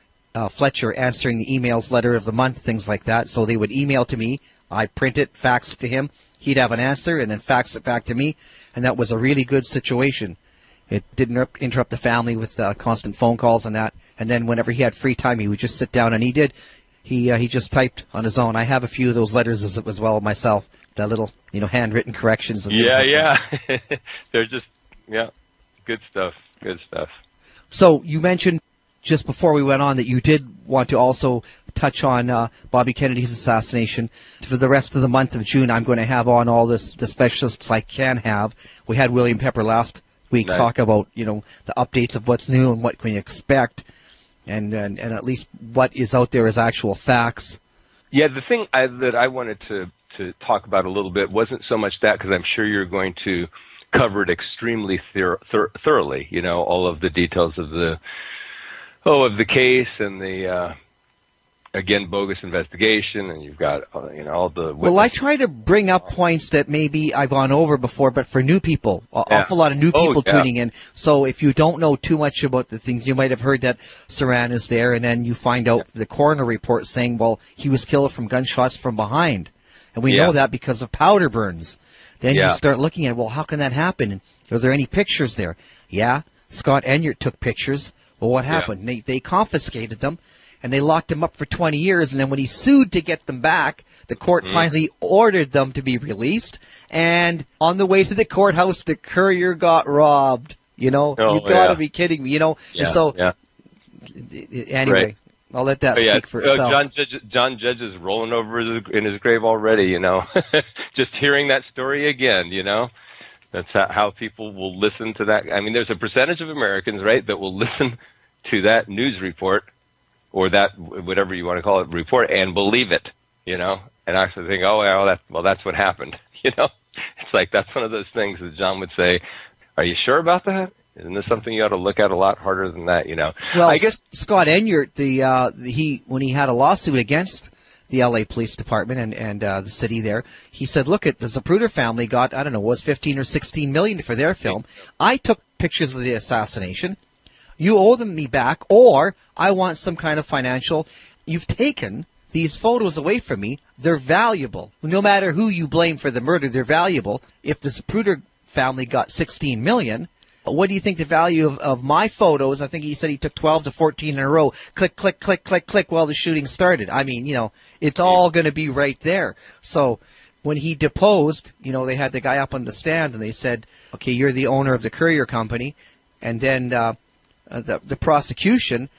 Speaker 1: Fletcher answering the emails, letter of the month, things like that. So they would email to me, I print it, fax it to him, he'd have an answer, and then fax it back to me, and that was a really good situation. It didn't interrupt the family with constant phone calls and that. And then whenever he had free time, he would just sit down, and he just typed on his own. I have a few of those letters as well myself, that little handwritten corrections. And
Speaker 2: They're just good stuff.
Speaker 1: So you mentioned just before we went on that you did want to also touch on Bobby Kennedy's assassination. For the rest of the month of June, I'm going to have on all the specialists I can have. We had William Pepper last week talk about the updates of what's new and what can you expect, and at least what is out there as actual facts.
Speaker 2: Yeah, the thing that I wanted to talk about a little bit wasn't so much that, because I'm sure you're going to cover it extremely thoroughly. All of the details of the case and the again, bogus investigation, and you've got all the witnesses.
Speaker 1: Well, I try to bring up points that maybe I've gone over before, but for new people, awful lot of new people tuning in. So if you don't know too much about the things, you might have heard that Saran is there, and then you find out the coroner report saying, well, he was killed from gunshots from behind. And we know that because of powder burns. Then you start looking at, well, how can that happen? Are there any pictures there? Yeah, Scott Enyart took pictures. Well, what happened? They confiscated them, and they locked him up for 20 years. And then when he sued to get them back, the court finally ordered them to be released. And on the way to the courthouse, the courier got robbed. You got to be kidding me. Anyway, I'll let that speak for itself.
Speaker 2: John Judge is rolling over in his grave already, Just hearing that story again, That's how people will listen to that. I mean, there's a percentage of Americans, right, that will listen to that news report or that, whatever you want to call it, report, and believe it, you know, and actually think, oh, well, that's what happened, you know. It's like that's one of those things that John would say, are you sure about that? Isn't this something you ought to look at a lot harder than that, you know?
Speaker 1: Well, I guess Scott Enyart, when he had a lawsuit against the L.A. Police Department and the city there, he said, look, the Zapruder family got, I don't know, was 15 or 16 million for their film. I took pictures of the assassination. You owe them me back, or I want some kind of financial. You've taken these photos away from me. They're valuable. No matter who you blame for the murder, they're valuable. If the Zapruder family got 16 million, what do you think the value of my photos? I think he said he took 12 to 14 in a row. Click, click, click, click, click while the shooting started. I mean, you know, it's all going to be right there. So when he deposed, you know, they had the guy up on the stand and they said, okay, you're the owner of the courier company. And then the prosecution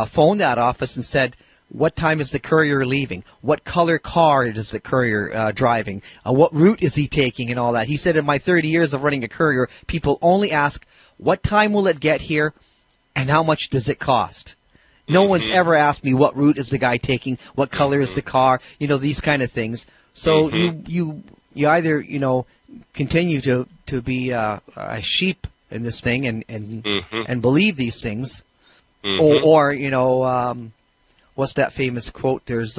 Speaker 1: phoned that office and said, what time is the courier leaving? What color car is the courier driving? What route is he taking and all that? He said, in my 30 years of running a courier, people only ask, what time will it get here and how much does it cost? No one's ever asked me what route is the guy taking, what color is the car, you know, these kind of things. So you either, you know, continue to be a sheep in this thing and believe these things, or you know, what's that famous quote? There's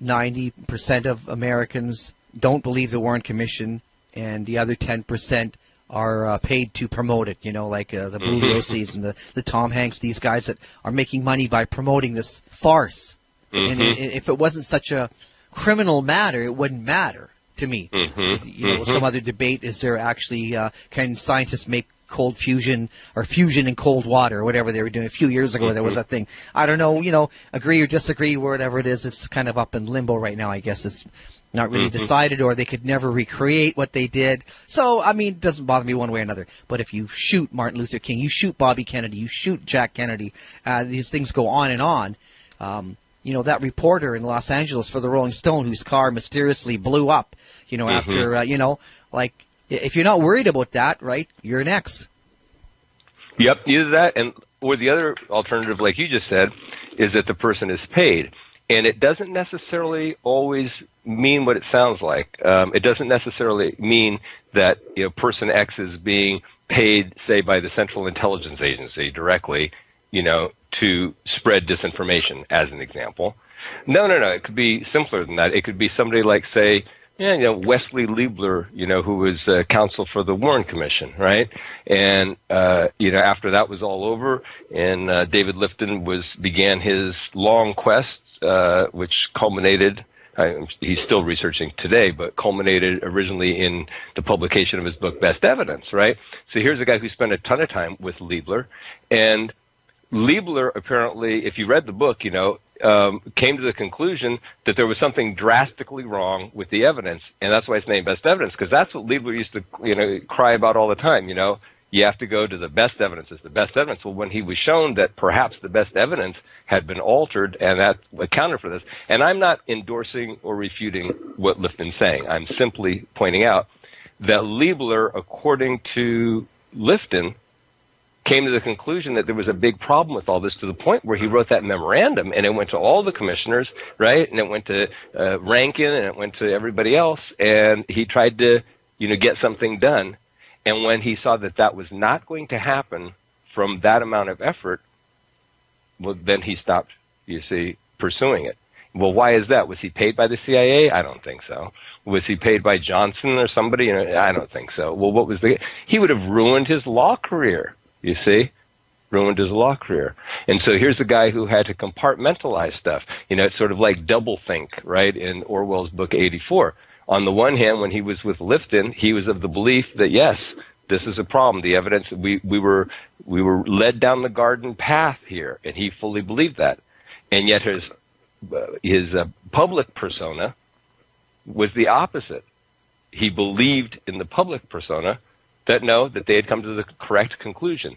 Speaker 1: 90% of Americans don't believe the Warren Commission, and the other 10% are paid to promote it. You know, like the Buliosis and the Tom Hanks, these guys that are making money by promoting this farce. And if it wasn't such a criminal matter, it wouldn't matter to me. You know, some other debate is there actually can scientists make cold fusion or fusion in cold water or whatever they were doing a few years ago. There was a thing. I don't know, you know, agree or disagree, whatever it is. It's kind of up in limbo right now. I guess it's not really decided, or they could never recreate what they did. So, I mean, it doesn't bother me one way or another. But if you shoot Martin Luther King, you shoot Bobby Kennedy, you shoot Jack Kennedy, these things go on and on. You know, that reporter in Los Angeles for the Rolling Stone whose car mysteriously blew up, you know, after, you know, like, if you're not worried about that, right, you're next.
Speaker 2: Yep, either that or the other alternative, like you just said, is that the person is paid. And it doesn't necessarily always mean what it sounds like. It doesn't necessarily mean that, you know, person X is being paid, say, by the Central Intelligence Agency directly, you know, to spread disinformation, as an example. No. It could be simpler than that. It could be somebody like, say, you know, Wesley Liebler, you know, who was counsel for the Warren Commission, right? And, you know, after that was all over and David Lifton began his long quest, which culminated, he's still researching today, but culminated originally in the publication of his book, Best Evidence, right? So here's a guy who spent a ton of time with Liebler, and Liebler apparently, if you read the book, you know, came to the conclusion that there was something drastically wrong with the evidence, and that's why it's named Best Evidence, because that's what Liebler used to, you know, cry about all the time, you know. You have to go to the best evidence. It's the best evidence. Well, when he was shown that perhaps the best evidence had been altered, and that accounted for this, and I'm not endorsing or refuting what Lifton's saying. I'm simply pointing out that Liebler, according to Lifton, came to the conclusion that there was a big problem with all this, to the point where he wrote that memorandum, and it went to all the commissioners, right? And it went to Rankin, and it went to everybody else, and he tried to, you know, get something done. And when he saw that that was not going to happen from that amount of effort, well, then he stopped, you see, pursuing it. Well, why is that? Was he paid by the CIA? I don't think so. Was he paid by Johnson or somebody? I don't think so. Well, what was he would have ruined his law career, you see, ruined his law career. And so here's a guy who had to compartmentalize stuff. You know, it's sort of like doublethink, right, in Orwell's book 84. On the one hand, when he was with Lifton, he was of the belief that, yes, this is a problem. The evidence, we were led down the garden path here, and he fully believed that. And yet his public persona was the opposite. He believed in the public persona that, no, that they had come to the correct conclusion.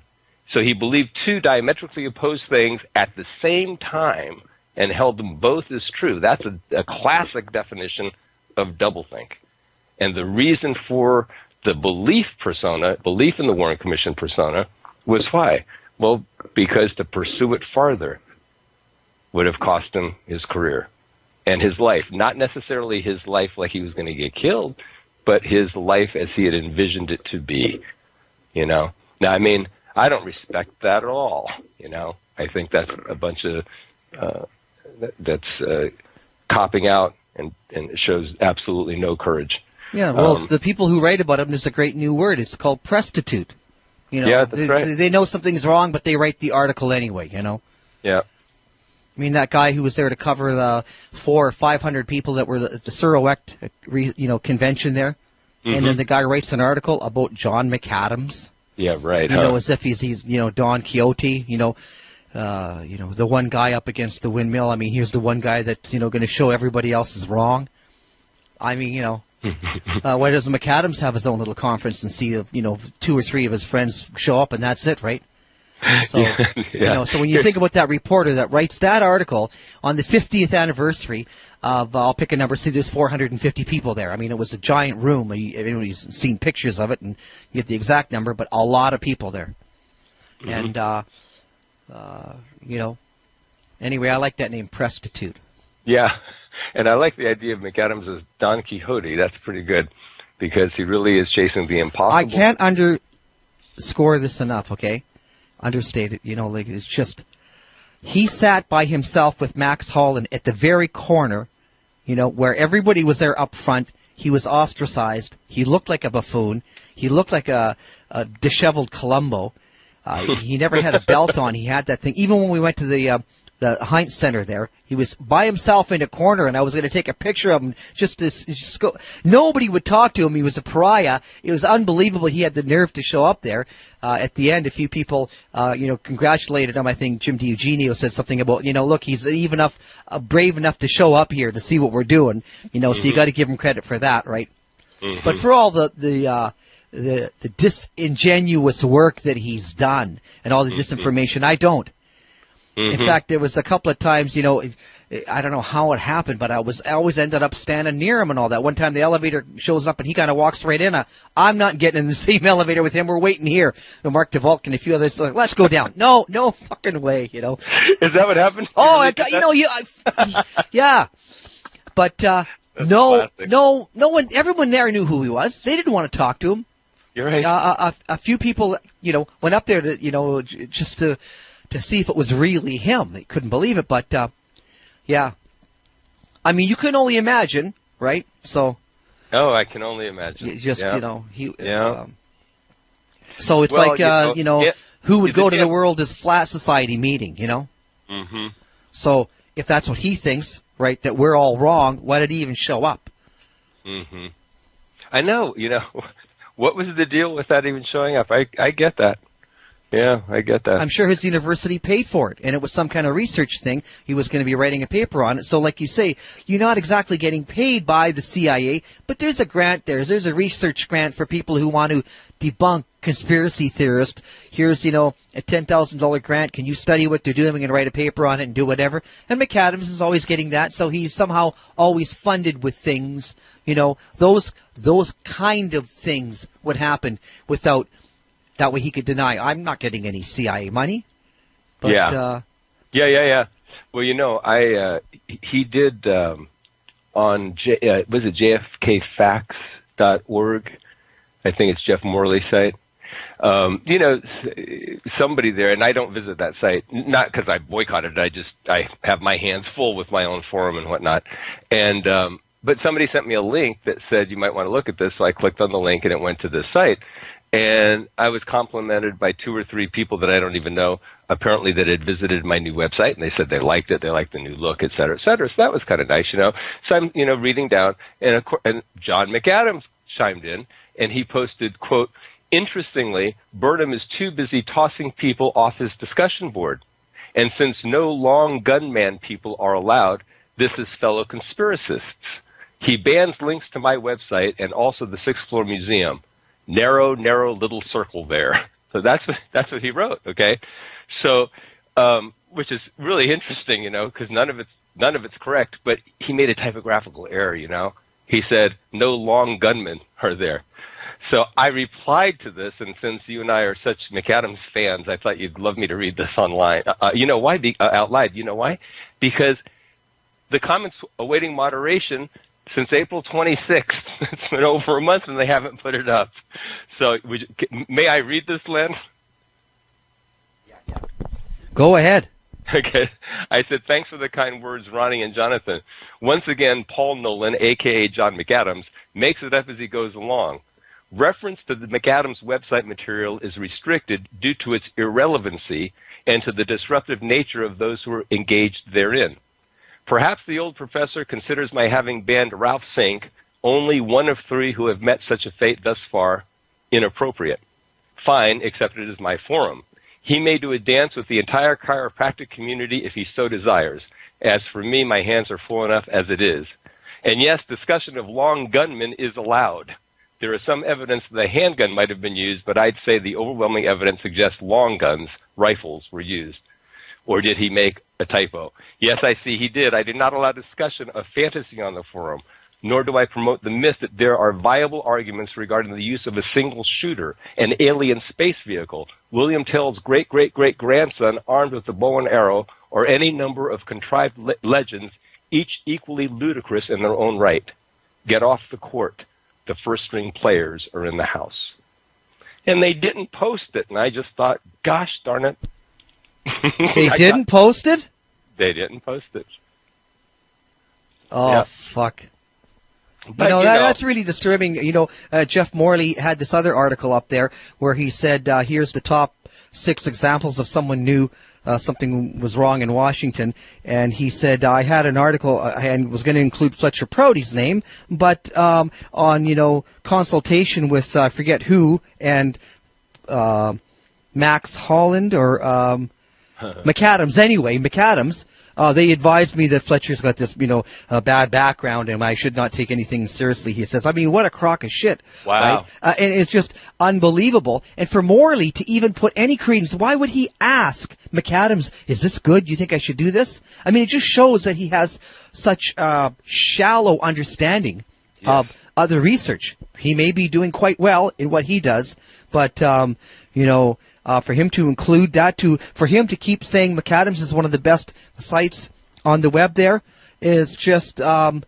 Speaker 2: So he believed two diametrically opposed things at the same time and held them both as true. That's a classic definition of doublethink. And the reason for the belief in the Warren Commission persona was why? Well, because to pursue it farther would have cost him his career and his life. Not necessarily his life like he was going to get killed, but his life as he had envisioned it to be, you know. Now, I mean, I don't respect that at all, you know. I think that's a bunch of, copping out and it shows absolutely no courage.
Speaker 1: Yeah, well, the people who write about him, there's a great new word. It's called prostitute. You know,
Speaker 2: yeah, that's right.
Speaker 1: They know something's wrong, but they write the article anyway, you know.
Speaker 2: Yeah.
Speaker 1: I mean, that guy who was there to cover the 400 or 500 people that were at the Surrowect, convention there, and then the guy writes an article about John McAdams.
Speaker 2: Yeah, right.
Speaker 1: You know, as if he's Don Quixote. The one guy up against the windmill. I mean, here's the one guy that's going to show everybody else is wrong. I mean, why doesn't McAdams have his own little conference and see 2 or 3 of his friends show up and that's it, right? So, so when you think about that reporter that writes that article on the 50th anniversary of, I'll pick a number, see there's 450 people there. I mean, it was a giant room. Everybody's seen pictures of it and you get the exact number, but a lot of people there. And, anyway, I like that name, prostitute.
Speaker 2: Yeah, and I like the idea of McAdams as Don Quixote. That's pretty good because he really is chasing the impossible.
Speaker 1: I can't underscore this enough, okay? Understate it, it's just, he sat by himself with Max Holland at the very corner, where everybody was there up front. He was ostracized. He looked like a buffoon. He looked like a disheveled Columbo. He never had a belt on. He had that thing. Even when we went to the Heinz Center there, he was by himself in a corner, and I was going to take a picture of him just go. Nobody would talk to him. He was a pariah. It was unbelievable. He had the nerve to show up there. At the end, a few people, congratulated him. I think Jim DiEugenio said something about, look, he's brave enough to show up here to see what we're doing. So you got to give him credit for that, right? But for all the disingenuous work that he's done and all the disinformation, I don't. In fact, there was a couple of times, I don't know how it happened, but I always ended up standing near him and all that. One time the elevator shows up and he kind of walks right in. I'm not getting in the same elevator with him. We're waiting here. And Mark DeVolk and a few others are like, let's go down. No fucking way,
Speaker 2: Is that what happened?
Speaker 1: Oh, yeah. But, no one, everyone there knew who he was. They didn't want to talk to him.
Speaker 2: You're right.
Speaker 1: A few people, went up there to, just to see if it was really him. They couldn't believe it, but, yeah. I mean, you can only imagine, right? So.
Speaker 2: Oh, I can only imagine.
Speaker 1: So it's who would go to the World is Flat Society meeting, Mm-hmm. So if that's what he thinks, right, that we're all wrong, why did he even show up?
Speaker 2: Mm-hmm. I know, what was the deal with that even showing up? I get that. Yeah, I get that.
Speaker 1: I'm sure his university paid for it, and it was some kind of research thing. He was going to be writing a paper on it. So like you say, you're not exactly getting paid by the CIA, but there's a grant there. There's a research grant for people who want to debunk conspiracy theorists. Here's, a $10,000 grant. Can you study what they're doing and write a paper on it and do whatever? And McAdams is always getting that, so he's somehow always funded with things. Those kind of things would happen without. That way he could deny, I'm not getting any CIA money. But,
Speaker 2: yeah. Well, he did on, was it jfkfacts.org? I think it's Jeff Morley's site. Somebody there, and I don't visit that site, not because I boycotted it, I have my hands full with my own forum and whatnot. And, but somebody sent me a link that said you might want to look at this, so I clicked on the link and it went to this site. And I was complimented by 2 or 3 people that I don't even know, apparently, that had visited my new website, and they said they liked it, they liked the new look, et cetera, et cetera. So that was kind of nice, So I'm, reading down, and John McAdams chimed in, and he posted, quote, interestingly, Burnham is too busy tossing people off his discussion board. And since no long gunman people are allowed, this is fellow conspiracists. He bans links to my website and also the 6th Floor Museum. Narrow little circle there. So that's what he wrote. Okay, so which is really interesting, because none of it's correct. But he made a typographical error. He said no long gunmen are there. So I replied to this, and since you and I are such McAdams fans, I thought you'd love me to read this online. You know why? Out loud. You know why? Because the comments awaiting moderation since April 26th. It's been over a month, and they haven't put it up. So may I read this, Len?
Speaker 1: Go ahead.
Speaker 2: Okay. I said, thanks for the kind words, Ronnie and Jonathan. Once again, Paul Nolan, a.k.a. John McAdams, makes it up as he goes along. Reference to the McAdams website material is restricted due to its irrelevancy and to the disruptive nature of those who are engaged therein. Perhaps the old professor considers my having banned Ralph Sink, only one of three who have met such a fate thus far, inappropriate. Fine, except it is my forum. He may do a dance with the entire chiropractic community if he so desires. As for me, my hands are full enough as it is. And yes, discussion of long gunmen is allowed. There is some evidence that a handgun might have been used, but I'd say the overwhelming evidence suggests long guns, rifles, were used. Or did he make a typo? Yes, I see he did. I did not allow discussion of fantasy on the forum, nor do I promote the myth that there are viable arguments regarding the use of a single shooter, an alien space vehicle, William Tell's great-great-great-grandson armed with a bow and arrow, or any number of contrived legends, each equally ludicrous in their own right. Get off the court. The first-string players are in the house. And they didn't post it, and I just thought, gosh darn it.
Speaker 1: They didn't post it?
Speaker 2: They didn't post it.
Speaker 1: Oh,
Speaker 2: yep.
Speaker 1: Fuck.
Speaker 2: But,
Speaker 1: that's really disturbing. Jeff Morley had this other article up there where he said, here's the top 6 examples of someone knew something was wrong in Washington. And he said, I had an article and was going to include Fletcher Prouty's name, but on, consultation with I forget who, and Max Holland or McAdams. Anyway, McAdams. They advised me that Fletcher's got this, bad background and I should not take anything seriously, he says. I mean, what a crock of shit.
Speaker 2: Wow.
Speaker 1: Right? And it's just unbelievable. And for Morley to even put any credence, why would he ask McAdams, is this good? Do you think I should do this? I mean, it just shows that he has such shallow understanding of other research. He may be doing quite well in what he does, but, for him to include that, for him to keep saying McAdams is one of the best sites on the web there is just, I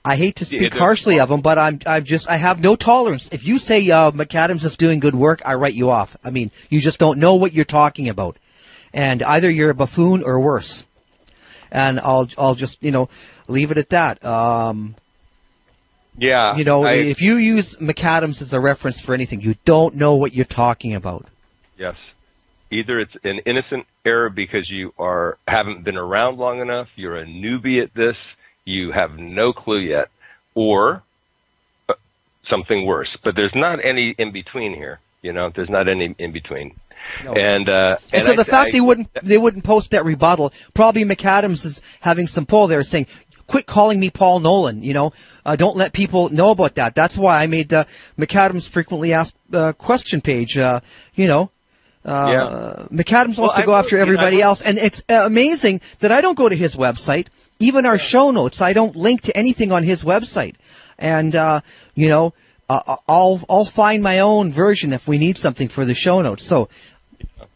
Speaker 1: hate to speak harshly of him, but I have no tolerance. If you say McAdams is doing good work, I write you off. I mean, you just don't know what you're talking about. And either you're a buffoon or worse. And I'll just, leave it at that.
Speaker 2: Yeah.
Speaker 1: If you use McAdams as a reference for anything, you don't know what you're talking about.
Speaker 2: Yes. Either it's an innocent error because you haven't been around long enough, you're a newbie at this, you have no clue yet, or something worse. But there's not any in between here. There's not any in between. No. And so the fact they wouldn't post that rebuttal, probably McAdams is having some pull there saying, quit calling me Paul Nolan, don't let people know about that. That's why I made the McAdams frequently asked question page, McAdams wants to go after everybody else. And it's amazing that I don't go to his website. Even our show notes, I don't link to anything on his website. And, I'll find my own version if we need something for the show notes. So,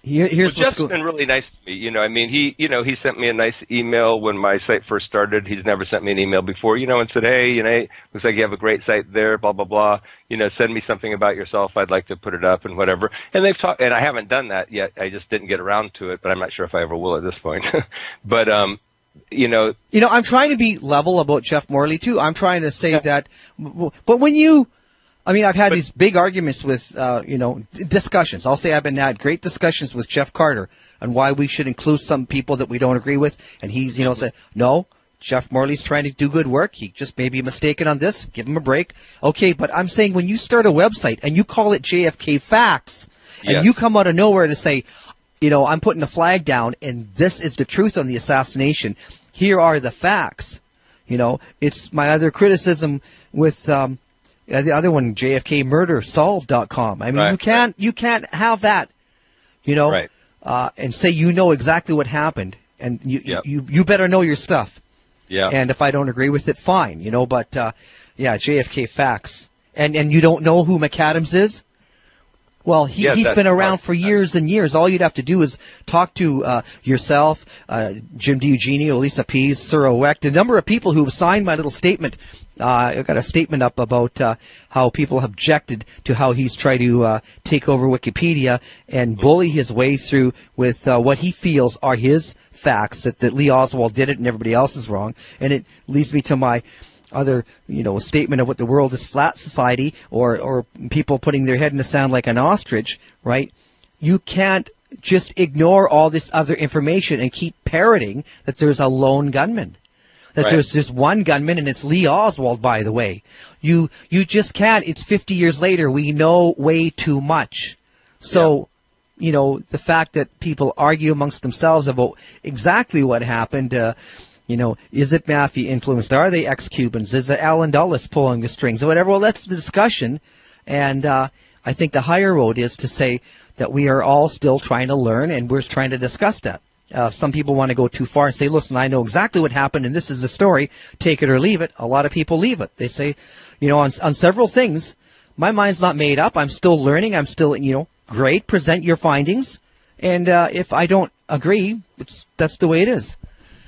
Speaker 2: here's what's Jeff's been really nice to me. He sent me a nice email when my site first started. He's never sent me an email before, and said, hey, looks like you have a great site there, blah, blah, blah. Send me something about yourself. I'd like to put it up and whatever. And they've talked, and I haven't done that yet. I just didn't get around to it, but I'm not sure if I ever will at this point. But, I'm
Speaker 1: trying to be level about Jeff Morley too. I'm trying to say that, but when I've had these big arguments with, discussions. I'll say I've had great discussions with Jeff Carter on why we should include some people that we don't agree with. And he's, said, no, Jeff Morley's trying to do good work. He just may be mistaken on this. Give him a break. Okay, but I'm saying when you start a website and you call it JFK Facts and you come out of nowhere to say, I'm putting a flag down and this is the truth on the assassination. Here are the facts. It's my other criticism with, the other one, JFKMurderSolved.com. I mean, you can't have that, and say exactly what happened, and you better know your stuff.
Speaker 2: Yeah.
Speaker 1: And if I don't agree with it, fine, but Yeah, JFK facts. And you don't know who McAdams is? Well, he's been around for years and years. All you'd have to do is talk to yourself, Jim DiEugenio, Lisa Pease, Sir Wecht, a number of people who have signed my little statement. I've got a statement up about how people have objected to how he's tried to take over Wikipedia and bully his way through with what he feels are his facts, that Lee Oswald did it and everybody else is wrong. And it leads me to my other, statement of what the world is flat society, or people putting their head in the sand like an ostrich, right? You can't just ignore all this other information and keep parroting that there's a lone gunman. That there's just one gunman, and it's Lee Oswald, by the way. You just can't. It's 50 years later. We know way too much. So, the fact that people argue amongst themselves about exactly what happened, is it mafia influenced? Are they ex-Cubans? Is it Alan Dulles pulling the strings or whatever? Well, that's the discussion. And I think the higher road is to say that we are all still trying to learn, and we're trying to discuss that. Some people want to go too far and say, listen, I know exactly what happened, and this is the story. Take it or leave it. A lot of people leave it. They say, on several things, my mind's not made up. I'm still learning. I'm still, great. Present your findings. And if I don't agree, that's the way it is.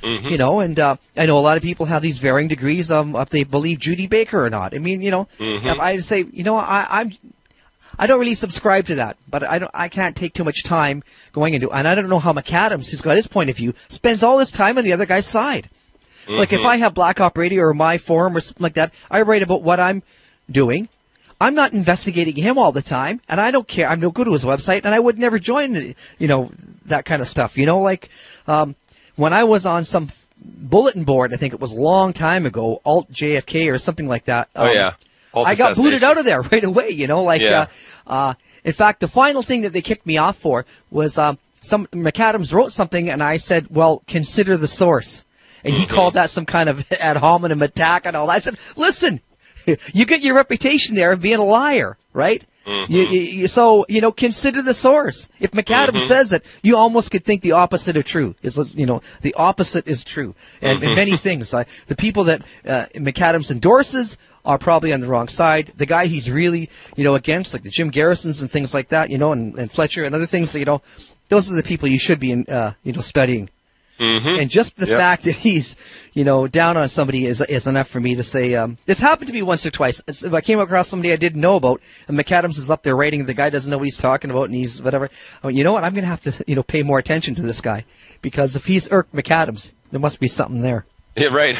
Speaker 1: Mm-hmm. And I know a lot of people have these varying degrees if they believe Judy Baker or not. I mean, if I say, I don't really subscribe to that, but I can't take too much time going into, and I don't know how McAdams, who's got his point of view, spends all his time on the other guy's side. Mm-hmm. Like if I have Black Op Radio or my forum or something like that, I write about what I'm doing. I'm not investigating him all the time, and I don't care. I'm no good to his website, and I would never join, that kind of stuff. When I was on some bulletin board, I think it was a long time ago, Alt JFK or something like that. I got booted out of there right away, in fact, the final thing that they kicked me off for was McAdams wrote something, and I said, well, consider the source. And he called that some kind of ad hominem attack and all that. I said, listen, you get your reputation there of being a liar, right? Mm-hmm. So, consider the source. If McAdams says it, you almost could think the opposite of true. The opposite is true. And many things. The people that McAdams endorses are probably on the wrong side. The guy he's really, against, like the Jim Garrisons and things like that, and Fletcher and other things, those are the people you should be, studying. Mm-hmm. And just the fact that he's, down on somebody is enough for me to say, it's happened to me once or twice. If I came across somebody I didn't know about, and McAdams is up there writing, the guy doesn't know what he's talking about, and he's whatever. You know what? I'm going to have to, pay more attention to this guy, because if he's irked McAdams, there must be something there.
Speaker 2: Yeah, right.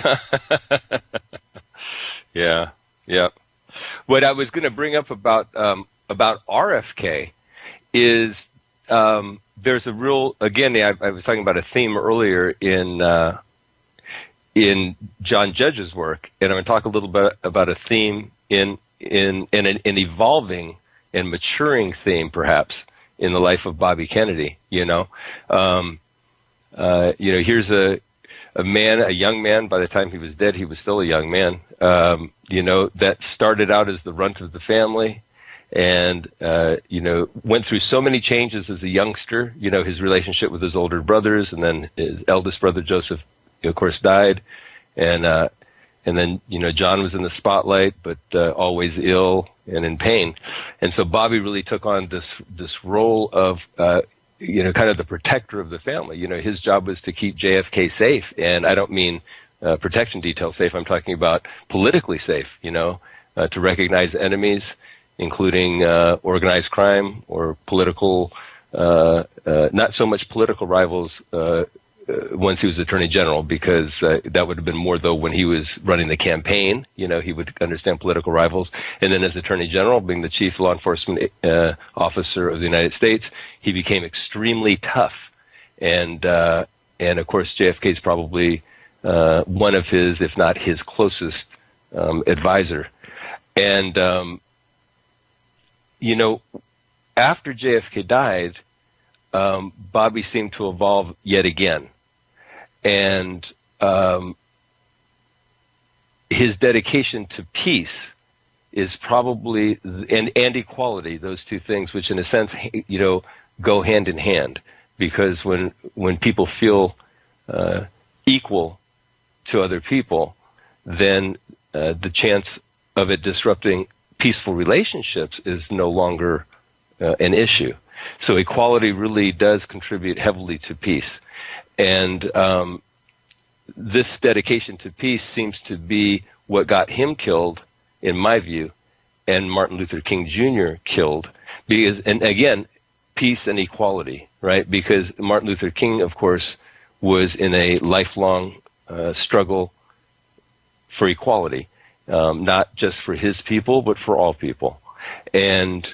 Speaker 2: Yeah. What I was going to bring up about RFK is there's a real, again, I was talking about a theme earlier in John Judge's work, and I'm going to talk a little bit about a theme in an evolving and maturing theme, perhaps, in the life of Bobby Kennedy. Here's a young man. By the time he was dead, he was still a young man. That started out as the runt of the family, and went through so many changes as a youngster. His relationship with his older brothers, and then his eldest brother Joseph, of course, died, and then John was in the spotlight, but always ill and in pain, and so Bobby really took on this role of kind of the protector of the family. His job was to keep JFK safe, and I don't mean protection detail safe. I'm talking about politically safe. To recognize enemies, including organized crime or political, not so much political rivals once he was Attorney General, because that would have been more, though, when he was running the campaign. He would understand political rivals. And then as Attorney General, being the chief law enforcement officer of the United States, he became extremely tough. And of course, JFK is probably one of his, if not his closest advisor. And after JFK died, Bobby seemed to evolve yet again. And his dedication to peace is probably, and equality, those two things, which in a sense, go hand in hand. Because when people feel equal to other people, then the chance of it disrupting peaceful relationships is no longer an issue. So equality really does contribute heavily to peace. And this dedication to peace seems to be what got him killed, in my view, and Martin Luther King Jr. killed. Because, and again, peace and equality, right? Because Martin Luther King, of course, was in a lifelong struggle for equality, not just for his people, but for all people. And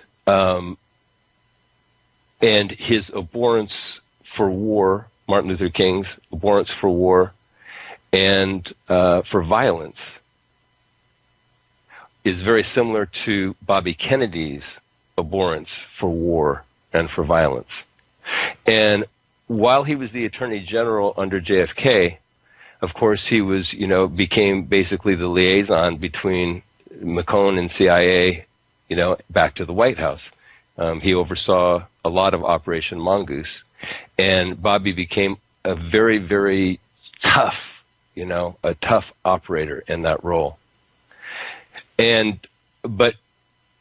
Speaker 2: his abhorrence for war, Martin Luther King's abhorrence for war and for violence, is very similar to Bobby Kennedy's abhorrence for war and for violence. And while he was the Attorney General under JFK, of course, he was, became basically the liaison between McCone and CIA, back to the White House. He oversaw a lot of Operation Mongoose, and Bobby became a very, very tough, a tough operator in that role. But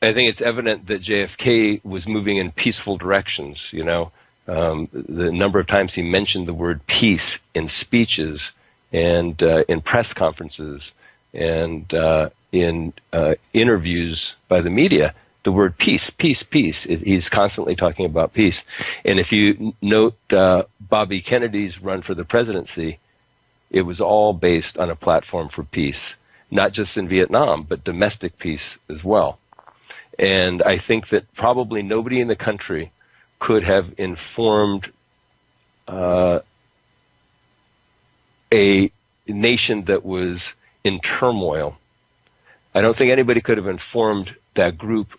Speaker 2: I think it's evident that JFK was moving in peaceful directions, the number of times he mentioned the word peace in speeches and in press conferences and in interviews by the media, the word peace, peace, peace. He's constantly talking about peace. And if you note Bobby Kennedy's run for the presidency, it was all based on a platform for peace, not just in Vietnam, but domestic peace as well. And I think that probably nobody in the country could have informed a nation that was in turmoil. I don't think anybody could have informed that group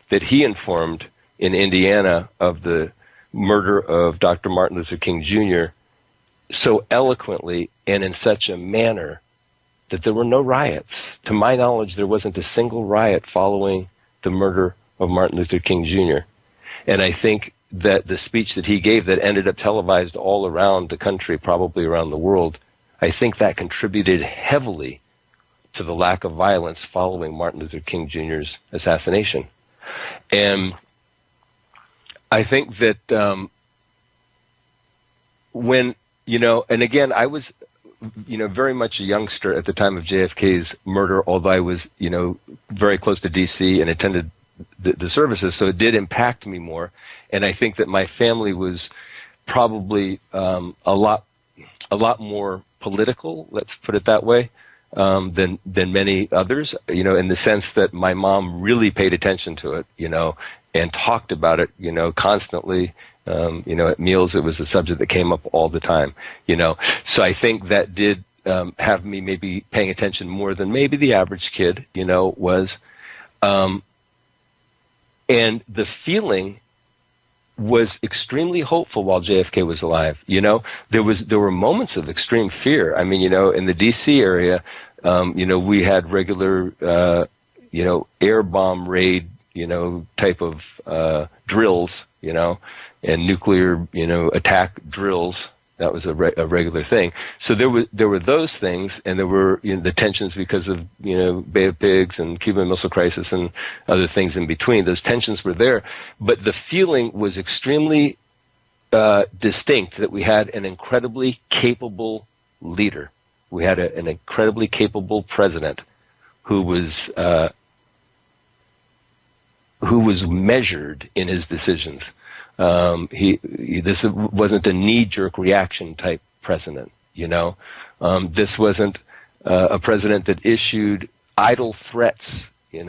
Speaker 2: that he informed in Indiana of the murder of Dr. Martin Luther King Jr. so eloquently and in such a manner that there were no riots. To my knowledge, there wasn't a single riot following the murder of Martin Luther King Jr. And I think that the speech that he gave that ended up televised all around the country, probably around the world, I think that contributed heavily to the lack of violence following Martin Luther King Jr.'s assassination. And I think that when, and again, I was, very much a youngster at the time of JFK's murder, although I was, very close to D.C. and attended the services, so it did impact me more. And I think that my family was probably a lot more political, let's put it that way, than many others, in the sense that my mom really paid attention to it, and talked about it, constantly. At meals, it was a subject that came up all the time, So I think that did have me maybe paying attention more than maybe the average kid, was. And the feeling was extremely hopeful while JFK was alive. There were moments of extreme fear. I mean, in the D.C. area, we had regular, air bomb raid, type of drills, and nuclear, attack drills. That was a regular thing. So there were those things, and there were the tensions because of Bay of Pigs and Cuban Missile Crisis and other things in between. Those tensions were there, but the feeling was extremely distinct that we had an incredibly capable leader. We had an incredibly capable president who was measured in his decisions. This wasn't a knee-jerk reaction type president, This wasn't a president that issued idle threats, He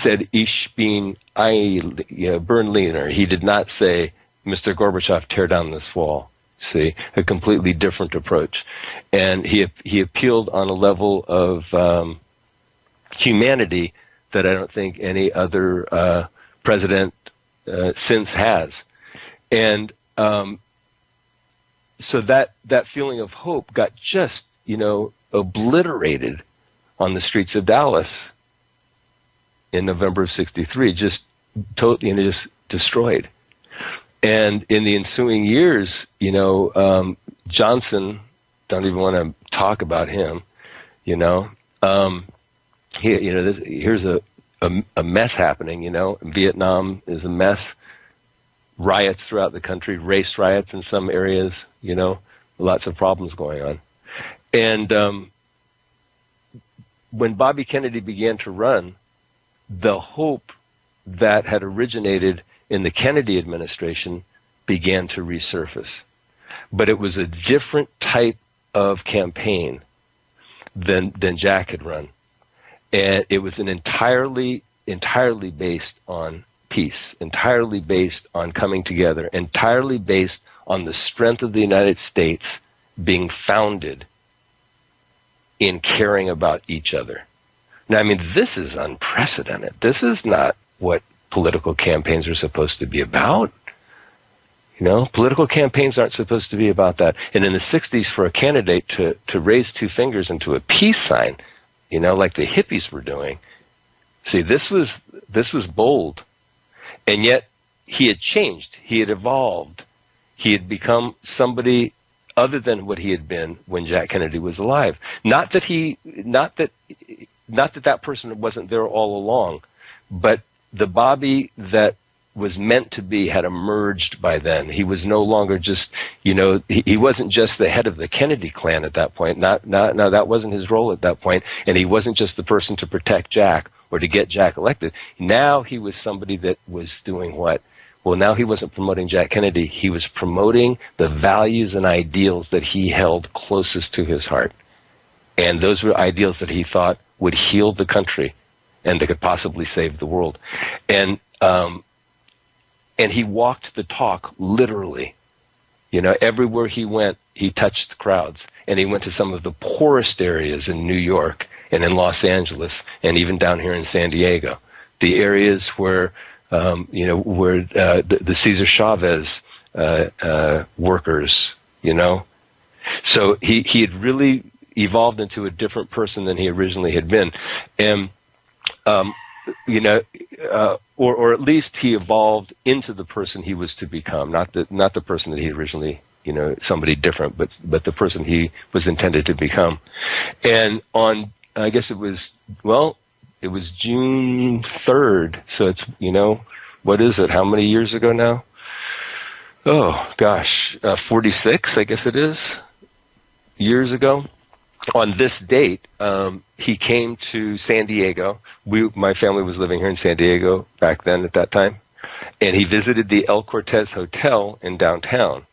Speaker 2: said, "Ich bin Berliner." He did not say, "Mr. Gorbachev, tear down this wall." See, a completely different approach. And he appealed on a level of humanity that I don't think any other president since has. And so that feeling of hope got just, obliterated on the streets of Dallas in November of '63, just totally, just destroyed. And in the ensuing years, Johnson, don't even want to talk about him, you know. Here's a mess happening, you know. Vietnam is a mess. Riots throughout the country, race riots in some areas, you know, lots of problems going on. And when Bobby Kennedy began to run, the hope that had originated in the Kennedy administration began to resurface. But it was a different type of campaign than Jack had run. And it was an entirely based on peace, entirely based on coming together, entirely based on the strength of the United States being founded in caring about each other. Now, I mean, this is unprecedented. This is not what political campaigns are supposed to be about. You know, political campaigns aren't supposed to be about that. And in the 60s, for a candidate to raise two fingers into a peace sign, you know, like the hippies were doing, see, this was bold. And yet he had changed. He had evolved. He had become somebody other than what he had been when Jack Kennedy was alive. Not that that person wasn't there all along, but the Bobby that was meant to be had emerged by then. He was no longer just, you know, he wasn't just the head of the Kennedy clan at that point. No, that wasn't his role at that point. And he wasn't just the person to protect Jack or to get Jack elected. Now he was somebody that was doing what? Well, now he wasn't promoting Jack Kennedy. He was promoting the values and ideals that he held closest to his heart. And those were ideals that he thought would heal the country and that could possibly save the world. And he walked the talk literally. You know, everywhere he went, he touched crowds. And he went to some of the poorest areas in New York and in Los Angeles and even down here in San Diego. The areas where, where the Cesar Chavez workers, you know. So he had really evolved into a different person than he originally had been. And, or at least he evolved into the person he was to become, not the person that he originally, you know, somebody different, but the person he was intended to become. And on, I guess it was June 3rd. So it's, you know, what is it? How many years ago now? Oh gosh, 46, I guess it is, years ago. On this date, he came to San Diego. My family was living here in San Diego back then at that time. And he visited the El Cortez Hotel in downtown.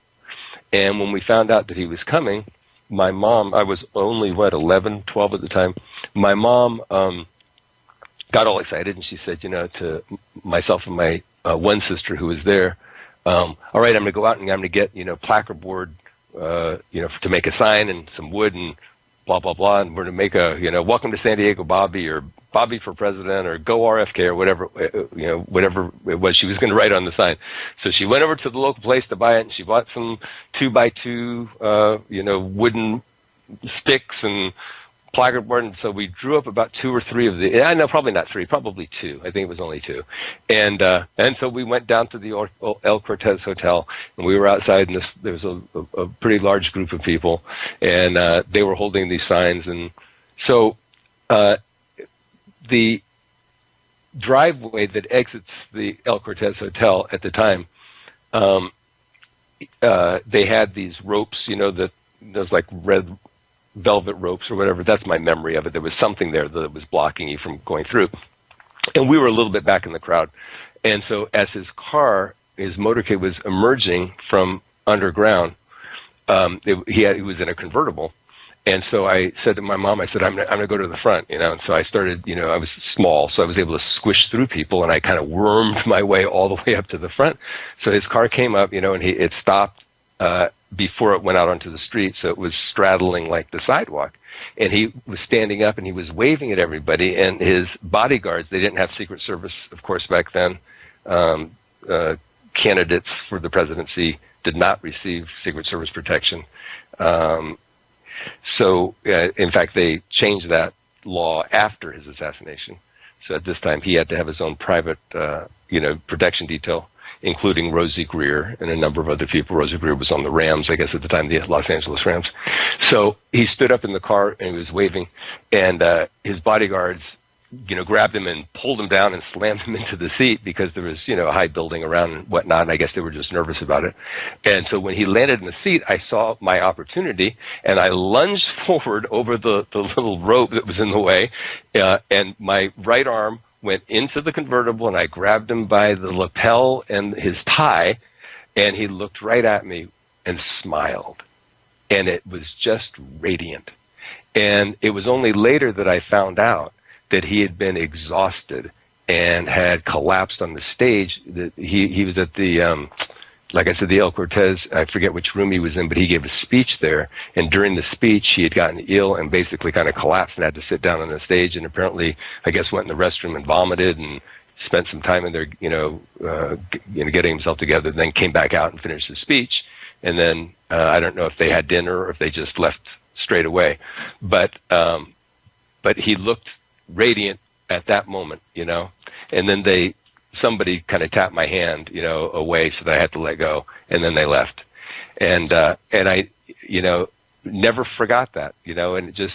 Speaker 2: And when we found out that he was coming, my mom, I was only, 11, 12 at the time, my mom got all excited and she said, you know, to myself and my one sister who was there, all right, I'm going to go out and I'm going to get, you know, placard board, to make a sign and some wood and blah, blah, blah, and we're going to make a, you know, welcome to San Diego, Bobby, or Bobby for president, or go RFK, or whatever, whatever it was she was going to write on the sign. So she went over to the local place to buy it, and she bought some 2x2, wooden sticks and placard board, and so we drew up about 2 or 3 of the, I know, probably not 3, probably 2. I think it was only 2. And so we went down to the El Cortez Hotel, and we were outside, and there was a pretty large group of people, and they were holding these signs. And so the driveway that exits the El Cortez Hotel at the time, they had these ropes, you know, that those like red velvet ropes or whatever. That's my memory of it. There was something there that was blocking you from going through. And we were a little bit back in the crowd. And so as his motorcade was emerging from underground, he was in a convertible. And so I said to my mom, I said, I'm going to go to the front, you know. And so I started, you know, I was small, so I was able to squish through people, and I kind of wormed my way all the way up to the front. So his car came up, you know, and it stopped before it went out onto the street, so it was straddling like the sidewalk. And he was standing up and he was waving at everybody, and his bodyguards, they didn't have Secret Service, of course, back then. Candidates for the presidency did not receive Secret Service protection. So, in fact, they changed that law after his assassination. So at this time, he had to have his own private, protection detail. including Rosie Greer and a number of other people. Rosie Greer was on the Rams, I guess, at the time, the Los Angeles Rams. So he stood up in the car and he was waving, and his bodyguards, grabbed him and pulled him down and slammed him into the seat because there was, a high building around and whatnot, and I guess they were just nervous about it. And so when he landed in the seat, I saw my opportunity, and I lunged forward over the little rope that was in the way, and my right arm went into the convertible, and I grabbed him by the lapel and his tie, and he looked right at me and smiled. And it was just radiant. And it was only later that I found out that he had been exhausted and had collapsed on the stage. That he was at the, like I said, the El Cortez, I forget which room he was in, but he gave a speech there. And during the speech, he had gotten ill and basically kind of collapsed and had to sit down on the stage, and apparently, I guess, went in the restroom and vomited and spent some time in there, getting himself together, then came back out and finished his speech. And then I don't know if they had dinner or if they just left straight away. But he looked radiant at that moment, and then somebody kind of tapped my hand, away so that I had to let go, and then they left. And I, never forgot that, and it just,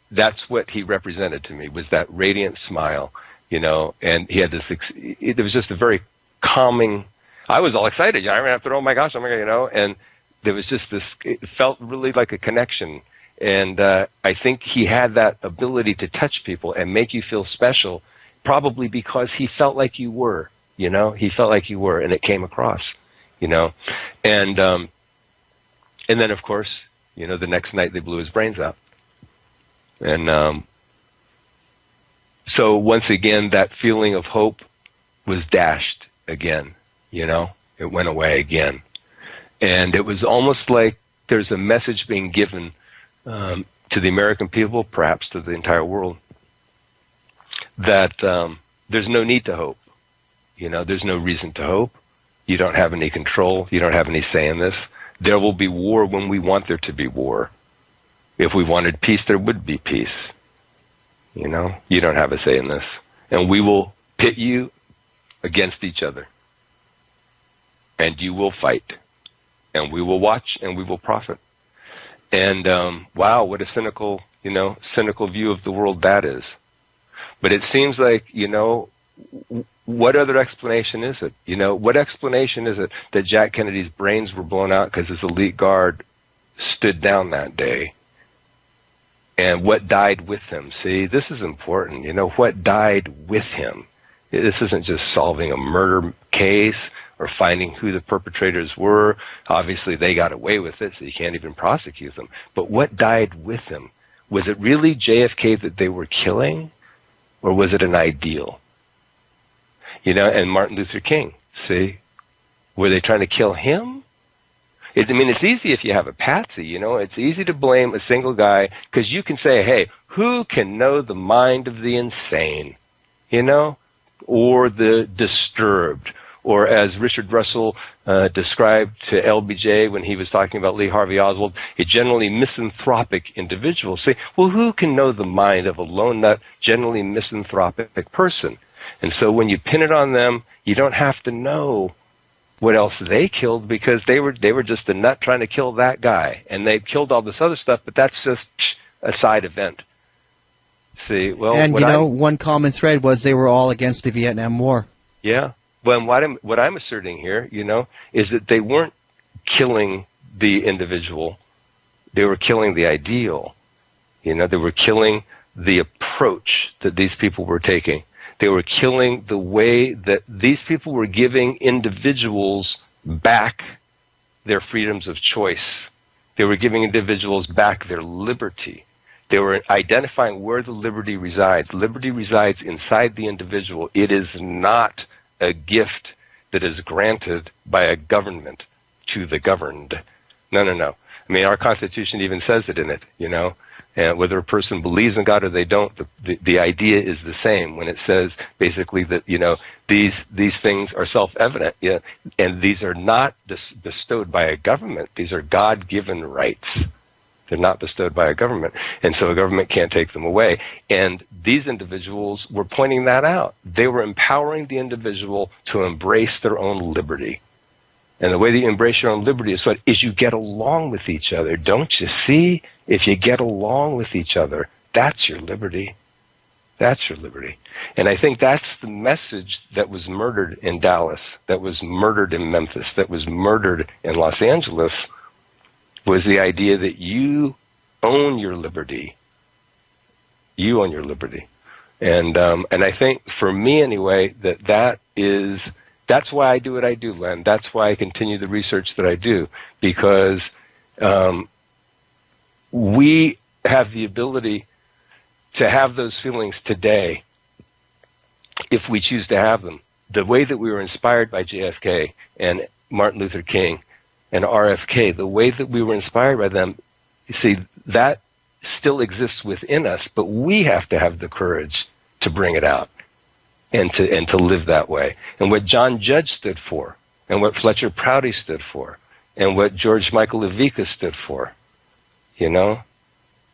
Speaker 2: that's what he represented to me, was that radiant smile, and he had this, it was just a very calming, I was all excited, I ran after, oh my gosh, and there was just this, it felt really like a connection. And I think he had that ability to touch people and make you feel special, probably because he felt like you were, he felt like you were, and it came across, and then of course, the next night they blew his brains out. And so once again, that feeling of hope was dashed again, it went away again. And it was almost like there's a message being given to the American people, perhaps to the entire world, that there's no need to hope. There's no reason to hope. You don't have any control. You don't have any say in this. There will be war when we want there to be war. If we wanted peace, there would be peace. You don't have a say in this. And we will pit you against each other. And you will fight. And we will watch and we will profit. And wow, what a cynical view of the world that is. But it seems like, what other explanation is it? What explanation is it that Jack Kennedy's brains were blown out because his elite guard stood down that day? And what died with him? See, this is important. What died with him? This isn't just solving a murder case or finding who the perpetrators were. Obviously, they got away with it, so you can't even prosecute them. But what died with him? Was it really JFK that they were killing, or was it an ideal? And Martin Luther King, see? Were they trying to kill him? It's easy if you have a patsy, It's easy to blame a single guy, because you can say, hey, who can know the mind of the insane, or the disturbed? Or as Richard Russell described to LBJ when he was talking about Lee Harvey Oswald, a generally misanthropic individual. Say, well, who can know the mind of a lone nut, generally misanthropic person? And so when you pin it on them, you don't have to know what else they killed, because they were just a nut trying to kill that guy. And they killed all this other stuff, but that's just a side event. See, well, and
Speaker 1: one common thread was they were all against the Vietnam War.
Speaker 2: Yeah. Well, what I'm asserting here, is that they weren't killing the individual. They were killing the ideal. They were killing the approach that these people were taking. They were killing the way that these people were giving individuals back their freedoms of choice. They were giving individuals back their liberty. They were identifying where the liberty resides. Liberty resides inside the individual. It is not a gift that is granted by a government to the governed. No. Our Constitution even says it in it, and whether a person believes in God or they don't, the idea is the same when it says basically that, these things are self-evident, and these are not bestowed by a government. These are God-given rights. They're not bestowed by a government, and so a government can't take them away. And these individuals were pointing that out. They were empowering the individual to embrace their own liberty. And the way that you embrace your own liberty is you get along with each other. Don't you see? If you get along with each other, that's your liberty. That's your liberty. And I think that's the message that was murdered in Dallas, that was murdered in Memphis, that was murdered in Los Angeles, was the idea that you own your liberty. You own your liberty. And I think for me anyway, that's why I do what I do, Len. That's why I continue the research that I do, because we have the ability to have those feelings today if we choose to have them. The way that we were inspired by JFK and Martin Luther King and RFK, the way that we were inspired by them, you see, that still exists within us, but we have to have the courage to bring it out and to live that way. And what John Judge stood for, and what Fletcher Prouty stood for, and what George Michael Ivica stood for, you know,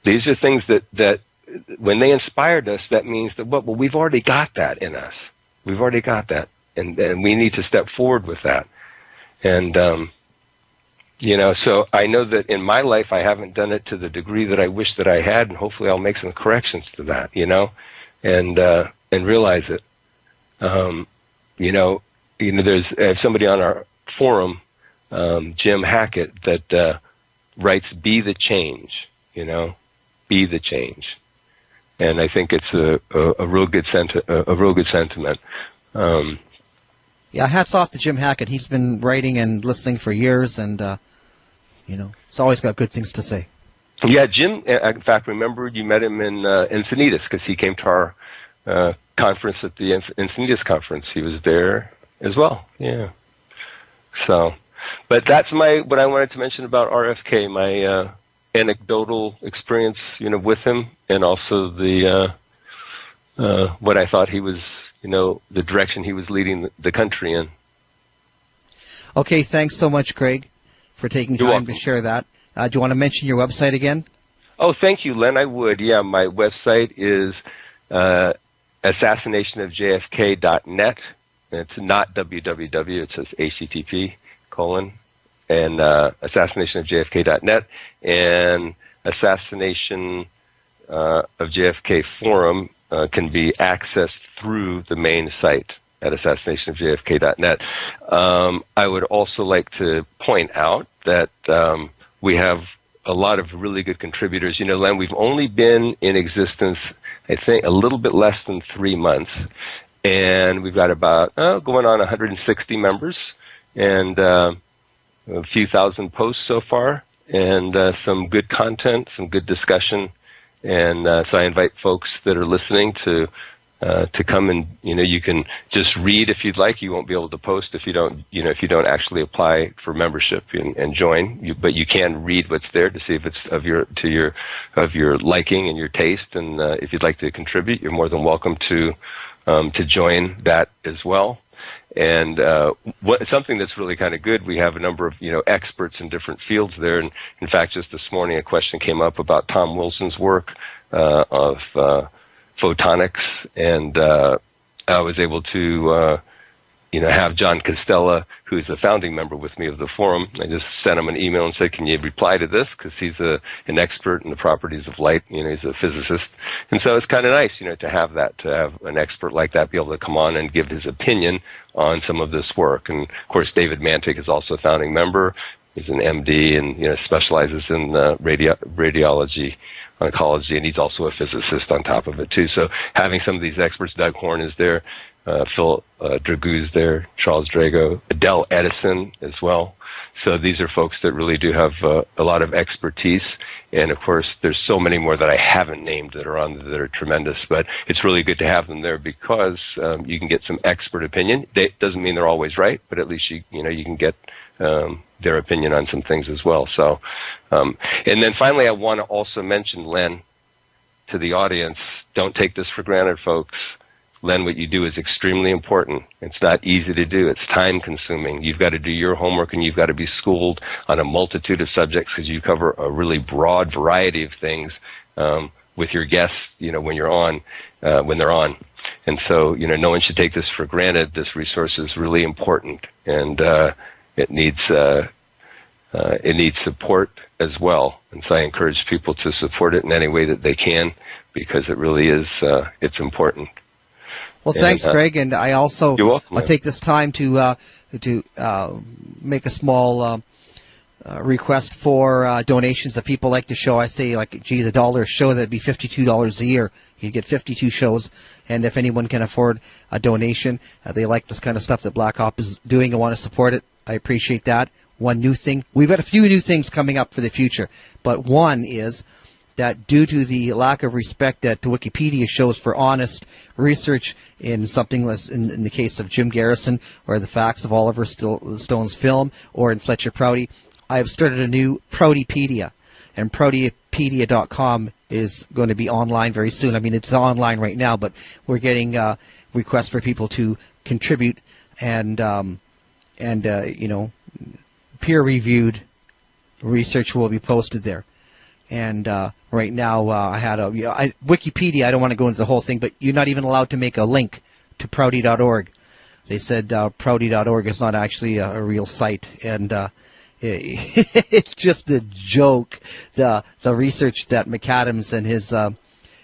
Speaker 2: these are things that when they inspired us, that means that, well, we've already got that in us. We've already got that, and we need to step forward with that. And you know, so I know that in my life I haven't done it to the degree that I wish that I had, and hopefully I'll make some corrections to that, you know, and realize it. You know, there's somebody on our forum, Jim Hackett, that writes, "Be the change," you know, be the change. And I think it's a real good sentiment.
Speaker 1: Yeah, hats off to Jim Hackett. He's been writing and listening for years, and you know, he's always got good things to say.
Speaker 2: Yeah, Jim. In fact, remember you met him in Encinitas, because he came to our conference at the Encinitas conference. He was there as well. Yeah. So, but that's what I wanted to mention about RFK. My anecdotal experience, you know, with him, and also the what I thought he was, you know, the direction he was leading the country in.
Speaker 1: Okay, thanks so much, Greg, for taking time to share that. Do you want to mention your website again?
Speaker 2: Oh, thank you, Len. I would. Yeah, my website is assassinationofjfk.net. It's not www. It says HTTP : and assassinationofjfk.net, and Assassination of JFK Forum can be accessed through the main site at assassinationofjfk.net. I would also like to point out that we have a lot of really good contributors. You know, Len, we've only been in existence, I think, a little bit less than 3 months, and we've got about going on 160 members, and a few thousand posts so far, and some good content, some good discussion. And so I invite folks that are listening to come, and you know, you can just read if you'd like. You won't be able to post if you don't actually apply for membership and join. But you can read what's there to see if it's of your liking and your taste. And if you'd like to contribute, you're more than welcome to join that as well. And something that's really kind of good, we have a number of, you know, experts in different fields there. And in fact, just this morning, a question came up about Tom Wilson's work of photonics, and I was able to, have John Costella, who's a founding member with me of the forum. I just sent him an email and said, "Can you reply to this?" Because he's an expert in the properties of light. You know, he's a physicist, and so it's kind of nice, you know, to have an expert like that be able to come on and give his opinion on some of this work. And of course, David Mantic is also a founding member. He's an MD and, you know, specializes in radiology, oncology, and he's also a physicist on top of it too. So having some of these experts, Doug Horn is there, Phil Dragoo's there, Charles Drago, Adele Edison as well. So these are folks that really do have a lot of expertise. And of course, there's so many more that I haven't named that are on that are tremendous. But it's really good to have them there because you can get some expert opinion. It doesn't mean they're always right, but at least you can get their opinion on some things as well. So, and then finally, I want to also mention, Len, to the audience, don't take this for granted, folks. Len, what you do is extremely important. It's not easy to do. It's time-consuming. You've got to do your homework, and you've got to be schooled on a multitude of subjects because you cover a really broad variety of things with your guests, when you're on, when they're on. And so, no one should take this for granted. This resource is really important, and it needs support as well. And so I encourage people to support it in any way that they can, because it really is, it's important.
Speaker 1: Well, thanks, Greg, and I also
Speaker 2: You're welcome,
Speaker 1: I'll take this time to make a small request for donations that people like the show. I say, like, gee, the dollar a show, that'd be $52 a year. You get 52 shows, and if anyone can afford a donation, they like this kind of stuff that Black Op is doing and want to support it, I appreciate that. One new thing, we've got a few new things coming up for the future, but one is that due to the lack of respect that Wikipedia shows for honest research in something less, in the case of Jim Garrison, or the facts of Oliver Stone's film, or in Fletcher Prouty, I have started a new Proutypedia, and Proutypedia.com is going to be online very soon. I mean, it's online right now, but we're getting requests for people to contribute, and peer-reviewed research will be posted there. And right now, I had Wikipedia. I don't want to go into the whole thing, but you're not even allowed to make a link to Prouty.org. They said Prouty.org is not actually a real site, and it's just a joke. The research that McAdams and his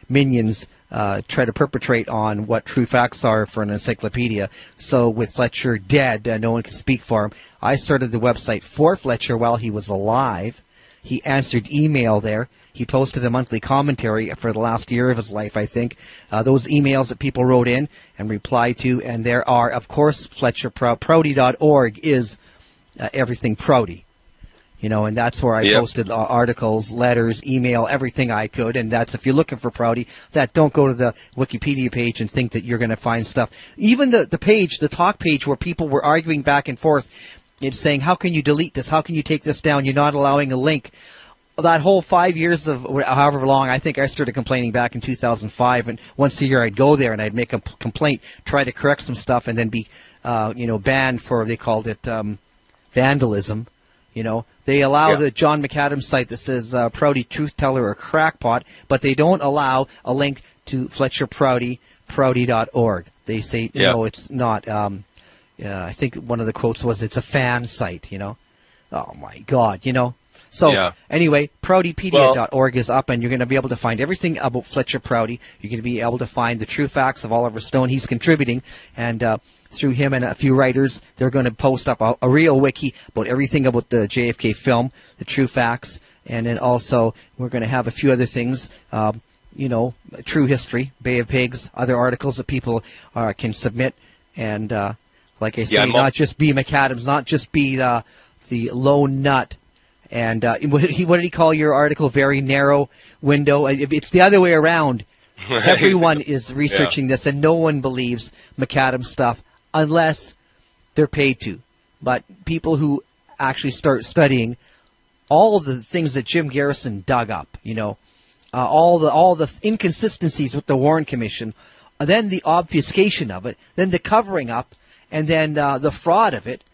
Speaker 1: minions try to perpetrate on what true facts are for an encyclopedia. So with Fletcher dead, no one can speak for him. I started the website for Fletcher while he was alive. He answered email there. He posted a monthly commentary for the last year of his life, I think. Those emails that people wrote in and replied to, and there are, of course, Fletcher Prouty.org is everything Prouty. And that's where I posted articles, letters, email, everything I could. And that's, if you're looking for Prouty, don't go to the Wikipedia page and think that you're going to find stuff. Even the page, the talk page, where people were arguing back and forth, it's saying, how can you delete this? How can you take this down? You're not allowing a link. That whole 5 years of however long, I think I started complaining back in 2005, and once a year I'd go there and I'd make a complaint, try to correct some stuff, and then be, banned for, they called it vandalism. They allow the John McAdams site that says Prouty Truth Teller or Crackpot, but they don't allow a link to Fletcher Prouty, Prouty.org. They say, no, it's not. I think one of the quotes was, it's a fan site, Oh, my God, So, anyway, Proutypedia.org is up, and you're going to be able to find everything about Fletcher Prouty. You're going to be able to find the true facts of Oliver Stone. He's contributing, and through him and a few writers, they're going to post up a real wiki about everything about the JFK film, the true facts, and then also we're going to have a few other things, true history, Bay of Pigs, other articles that people can submit, and like I say, not just be McAdams, not just be the lone nut. And what did he call your article? Very narrow window. It's the other way around. Right. Everyone is researching this, and no one believes McAdams stuff unless they're paid to. But people who actually start studying all of the things that Jim Garrison dug up, all the inconsistencies with the Warren Commission, then the obfuscation of it, then the covering up, and then the fraud of it.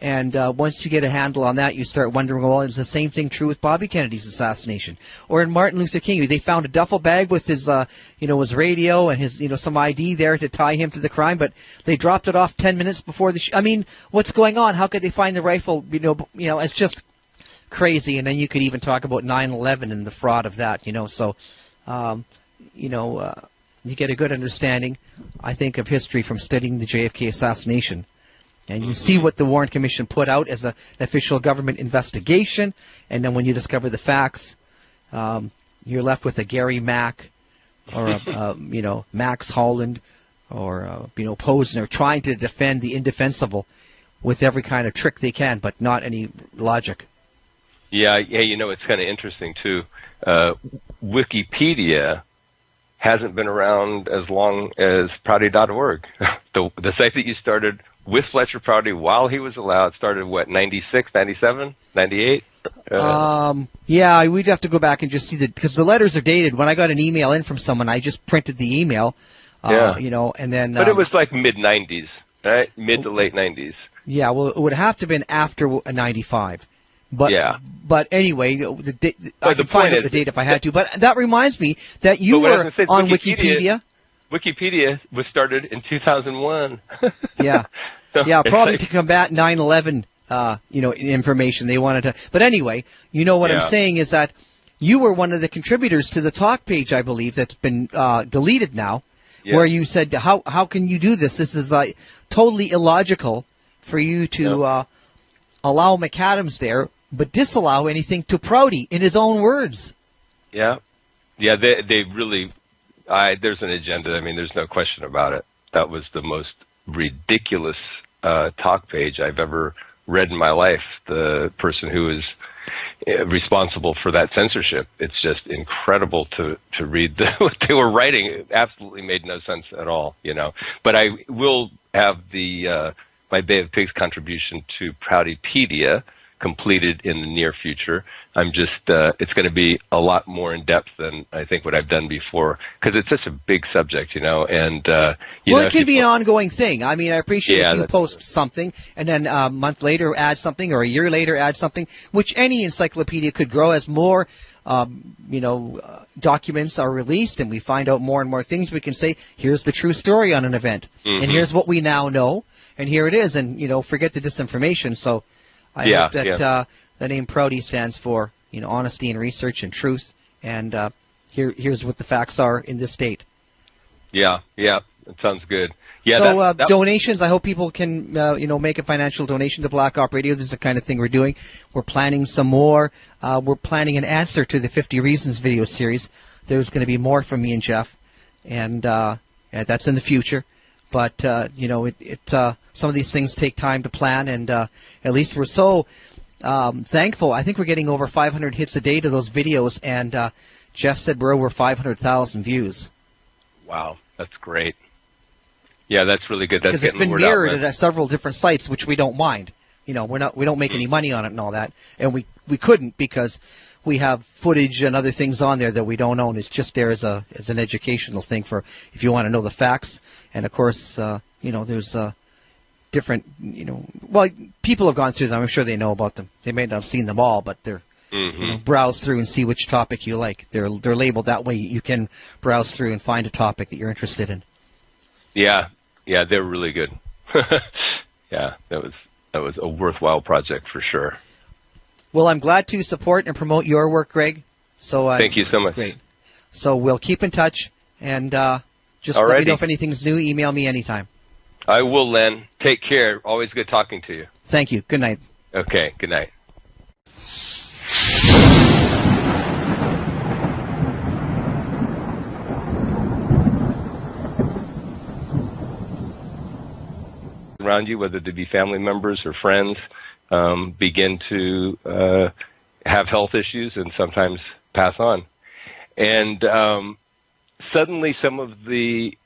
Speaker 1: And once you get a handle on that, you start wondering, well, is the same thing true with Bobby Kennedy's assassination? Or in Martin Luther King, they found a duffel bag with his, his radio and his, some ID there to tie him to the crime, but they dropped it off 10 minutes before the I mean, what's going on? How could they find the rifle? It's just crazy. And then you could even talk about 9/11 and the fraud of that, So, you get a good understanding, I think, of history from studying the JFK assassination. And you see what the Warren Commission put out as an official government investigation, and then when you discover the facts, you're left with a Gary Mack or a Max Holland or Posner trying to defend the indefensible with every kind of trick they can, but not any logic.
Speaker 2: Yeah, it's kind of interesting too. Wikipedia hasn't been around as long as Prouty.org. The site that you started with Fletcher Prouty while he was allowed started, 96, 97, 98?
Speaker 1: Yeah, we'd have to go back and just see because the letters are dated. When I got an email in from someone, I just printed the email. You know, and then.
Speaker 2: But it was like mid '90s, right? Mid to late '90s.
Speaker 1: Yeah, well, it would have to have been after '95. But
Speaker 2: yeah.
Speaker 1: But anyway, I could find out the date if I had to. But that reminds me that you were on Wikipedia.
Speaker 2: Wikipedia was started in 2001.
Speaker 1: Yeah. So yeah, probably to combat 9/11, you know, information they wanted to. But anyway, you know what I'm saying is that you were one of the contributors to the talk page, I believe, that's been deleted now, where you said, how can you do this? This is totally illogical for you to allow McAdams there, but disallow anything to Prouty, in his own words. Yeah.
Speaker 2: Yeah, they really, there's an agenda. I mean, there's no question about it. That was the most ridiculous talk page I've ever read in my life. The person who is responsible for that censorship, it's just incredible to read what they were writing. It absolutely made no sense at all, you know. But I will have my Bay of Pigs contribution to Proutypedia completed in the near future. I'm just, it's going to be a lot more in depth than I think what I've done before, because it's such a big subject, you know, and,
Speaker 1: it can be an ongoing thing. I mean, I appreciate if you post something and then a month later add something, or a year later add something, which any encyclopedia could grow as more, documents are released and we find out more and more things. We can say, here's the true story on an event, and here's what we now know, and here it is, and, you know, forget the disinformation. So, I hope that the name Prouty stands for, you know, honesty and research and truth. And here's what the facts are in this state.
Speaker 2: Yeah, that sounds good. Yeah.
Speaker 1: So donations. I hope people can, make a financial donation to Black Op Radio. This is the kind of thing we're doing. We're planning some more. We're planning an answer to the 50 Reasons video series. There's going to be more from me and Jeff, and that's in the future. But, some of these things take time to plan, and at least we're so thankful. I think we're getting over 500 hits a day to those videos, and Jeff said we're over 500,000 views.
Speaker 2: Wow, that's great. Yeah, that's really good. That's
Speaker 1: because it's been mirrored at several different sites, which we don't mind. You know, we don't make any money on it and all that, and we couldn't because we have footage and other things on there that we don't own. It's just there as an educational thing for if you want to know the facts. And of course, there's different, well, people have gone through them. I'm sure they know about them. They may not have seen them all, but they're browse through and see which topic you like. They're labeled that way. You can browse through and find a topic that you're interested in.
Speaker 2: Yeah, they're really good. Yeah, that was a worthwhile project for sure.
Speaker 1: Well, I'm glad to support and promote your work, Greg. So
Speaker 2: thank you so much.
Speaker 1: Great. So we'll keep in touch, and just let me know if anything's new. Email me anytime.
Speaker 2: I will, Len. Take care. Always good talking to you.
Speaker 1: Thank you. Good night.
Speaker 2: Okay, good night. Around you, whether they be family members or friends, begin to have health issues and sometimes pass on. And suddenly some of the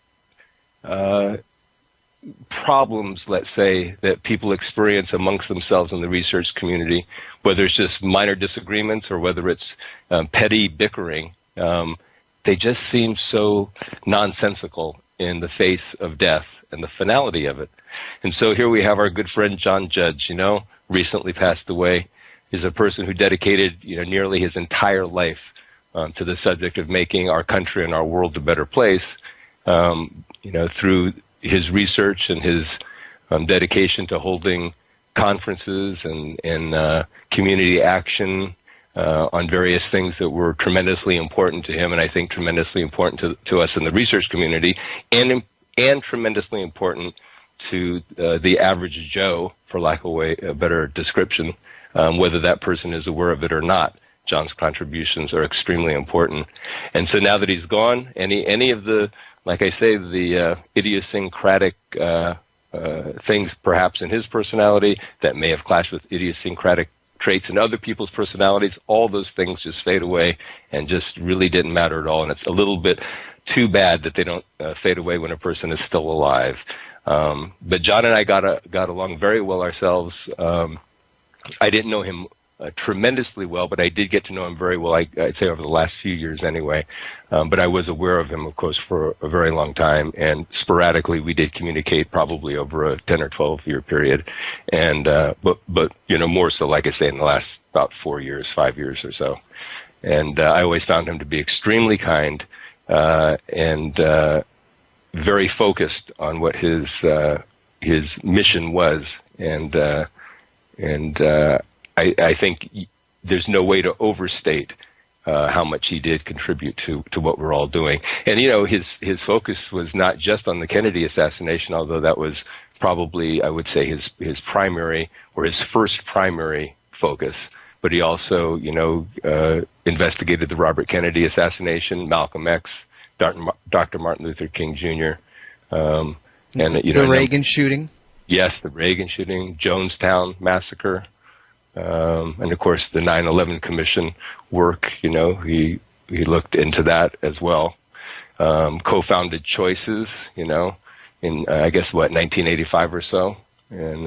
Speaker 2: problems, let's say, that people experience amongst themselves in the research community, whether it's just minor disagreements or whether it's petty bickering, they just seem so nonsensical in the face of death and the finality of it. And so here we have our good friend John Judge, recently passed away, is a person who dedicated, nearly his entire life to the subject of making our country and our world a better place, through his research and his dedication to holding conferences and community action on various things that were tremendously important to him, and I think tremendously important to us in the research community, and tremendously important to the average Joe, for lack of a better description, whether that person is aware of it or not. John's contributions are extremely important. And so now that he's gone, any of the, like I say, the idiosyncratic things perhaps in his personality that may have clashed with idiosyncratic traits in other people's personalities, all those things just fade away and just really didn't matter at all. And it's a little bit too bad that they don't fade away when a person is still alive. But John and I got along very well ourselves. I didn't know him tremendously well, but I did get to know him very well, I'd say over the last few years anyway. But I was aware of him, of course, for a very long time, and sporadically we did communicate probably over a 10 or 12 year period. And, but, more so, like I say, in the last about 5 years or so. And, I always found him to be extremely kind, and, very focused on what his mission was. And, I think there's no way to overstate how much he did contribute to what we're all doing. And, his focus was not just on the Kennedy assassination, although that was probably, I would say, his primary or his first primary focus. But he also, investigated the Robert Kennedy assassination, Malcolm X, Dr. Martin Luther King Jr., and
Speaker 1: the Reagan shooting.
Speaker 2: Yes, the Reagan shooting, Jonestown massacre. And of course, the 9/11 Commission work, he looked into that as well. Co-founded Choices, in, I guess, 1985 or so. And,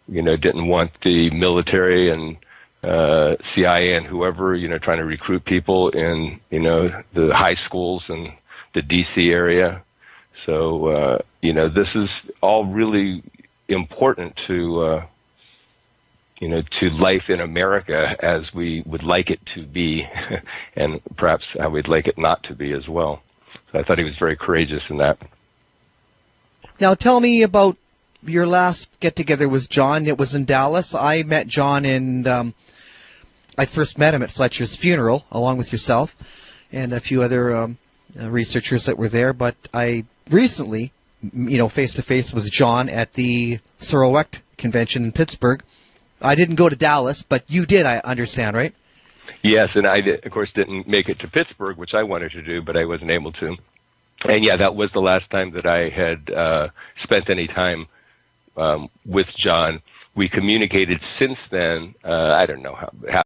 Speaker 2: didn't want the military and CIA and whoever, trying to recruit people in, the high schools in the D.C. area. So, this is all really important to life in America as we would like it to be, and perhaps how we'd like it not to be as well. So I thought he was very courageous in that.
Speaker 1: Now tell me about your last get-together with John. It was in Dallas. I met John I first met him at Fletcher's funeral, along with yourself and a few other researchers that were there. But I recently, face-to-face with John at the Sorowect convention in Pittsburgh. I didn't go to Dallas, but you did, I understand, right?
Speaker 2: Yes, and I, of course, didn't make it to Pittsburgh, which I wanted to do, but I wasn't able to. And, yeah, that was the last time that I had spent any time with John. We communicated since then. I don't know how.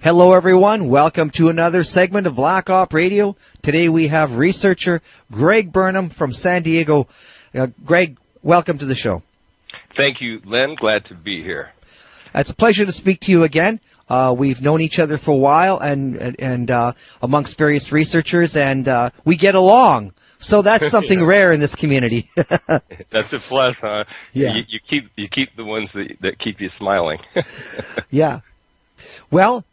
Speaker 1: Hello, everyone. Welcome to another segment of Black Op Radio. Today we have researcher Greg Burnham from San Diego. Greg, welcome to the show.
Speaker 2: Thank you, Len. Glad to be here.
Speaker 1: It's a pleasure to speak to you again. We've known each other for a while and amongst various researchers, and we get along. So that's something rare in this community.
Speaker 2: That's a plus, huh?
Speaker 1: Yeah.
Speaker 2: You keep the ones that keep you smiling.
Speaker 1: Yeah. Well,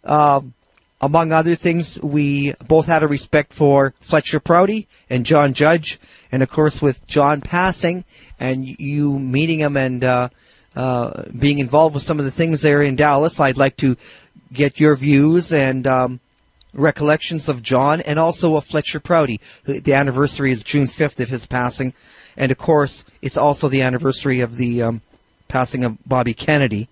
Speaker 1: among other things, we both had a respect for Fletcher Prouty and John Judge, and of course with John passing and you meeting him and being involved with some of the things there in Dallas, I'd like to get your views and recollections of John and also of Fletcher Prouty. The anniversary is June 5th of his passing, and of course it's also the anniversary of the passing of Bobby Kennedy.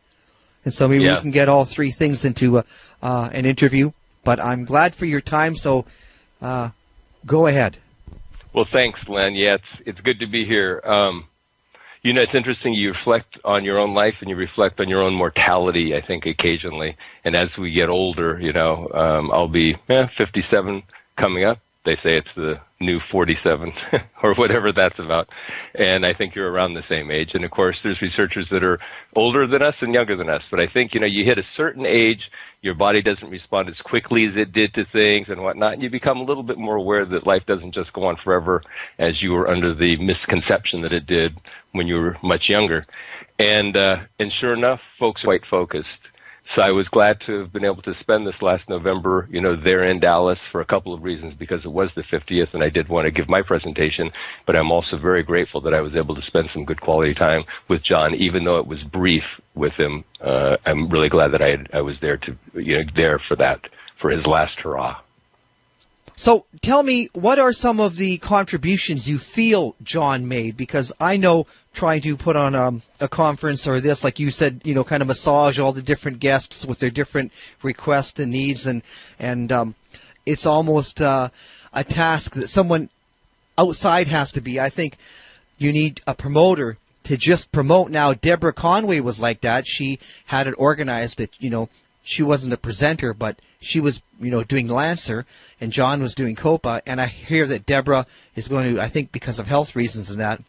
Speaker 1: And so maybe we can get all three things into an interview. But I'm glad for your time, so go ahead.
Speaker 2: Well, thanks, Len. Yeah, it's good to be here. It's interesting. You reflect on your own life and you reflect on your own mortality, I think, occasionally. And as we get older, I'll be 57 coming up. They say it's the new 47 or whatever that's about. And I think you're around the same age. And, of course, there's researchers that are older than us and younger than us. But I think, you hit a certain age, your body doesn't respond as quickly as it did to things and whatnot. And you become a little bit more aware that life doesn't just go on forever as you were under the misconception that it did when you were much younger. And sure enough, folks are quite focused. So I was glad to have been able to spend this last November, there in Dallas for a couple of reasons, because it was the 50th and I did want to give my presentation, but I'm also very grateful that I was able to spend some good quality time with John, even though it was brief with him. I'm really glad that I was there there for that, for his last hurrah.
Speaker 1: So tell me, what are some of the contributions you feel John made? Because I know trying to put on a conference or this, like you said, kind of massage all the different guests with their different requests and needs, and it's almost a task that someone outside has to be. I think you need a promoter to just promote. Now, Deborah Conway was like that. She had it organized that, she wasn't a presenter, but she was, doing Lancer, and John was doing Copa. And I hear that Deborah is going to, I think because of health reasons and that,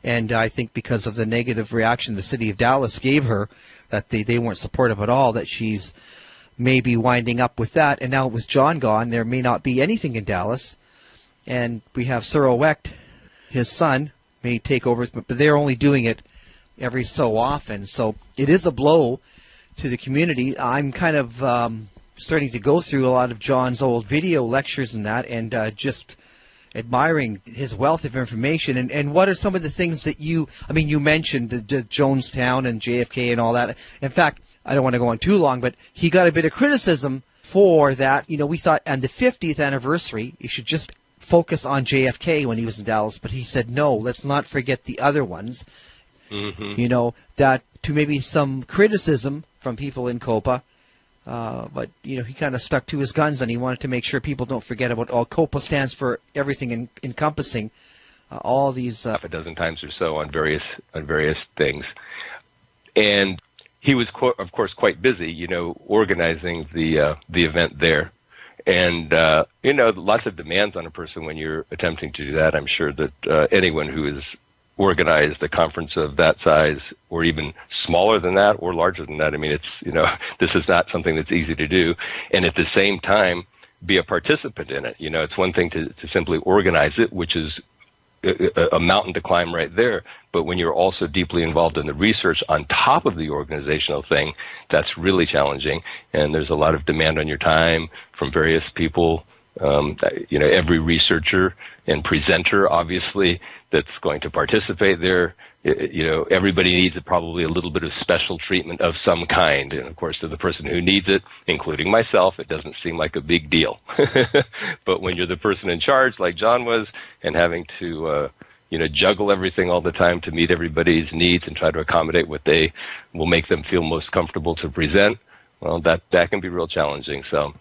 Speaker 1: and I think because of the negative reaction the city of Dallas gave her, that they weren't supportive at all, that she's maybe winding up with that. And now with John gone, there may not be anything in Dallas. And we have Cyril Wecht, his son, may take over, but they're only doing it every so often. So it is a blow to the community. I'm kind of starting to go through a lot of John's old video lectures and that, and just admiring his wealth of information. And what are some of the things that you mentioned the Jonestown and JFK and all that. In fact, I don't want to go on too long, but he got a bit of criticism for that. We thought on the 50th anniversary, you should just focus on JFK when he was in Dallas, but he said, no, let's not forget the other ones. Mm-hmm. That to maybe some criticism from people in Copa, but he kind of stuck to his guns, and he wanted to make sure people don't forget about all Copa stands for, everything encompassing all these
Speaker 2: half a dozen times or so on various things. And he was, of course, quite busy, organizing the event there. And, lots of demands on a person when you're attempting to do that. I'm sure that anyone who has organized a conference of that size, or even smaller than that, or larger than that, it's, this is not something that's easy to do. And at the same time, be a participant in it. It's one thing to simply organize it, which is a mountain to climb right there. But when you're also deeply involved in the research on top of the organizational thing, that's really challenging. And there's a lot of demand on your time from various people. Every researcher and presenter, obviously, that's going to participate there. Everybody needs probably a little bit of special treatment of some kind. And, of course, to the person who needs it, including myself, it doesn't seem like a big deal. But when you're the person in charge, like John was, and having to, juggle everything all the time to meet everybody's needs and try to accommodate what they will make them feel most comfortable to present, well, that can be real challenging. So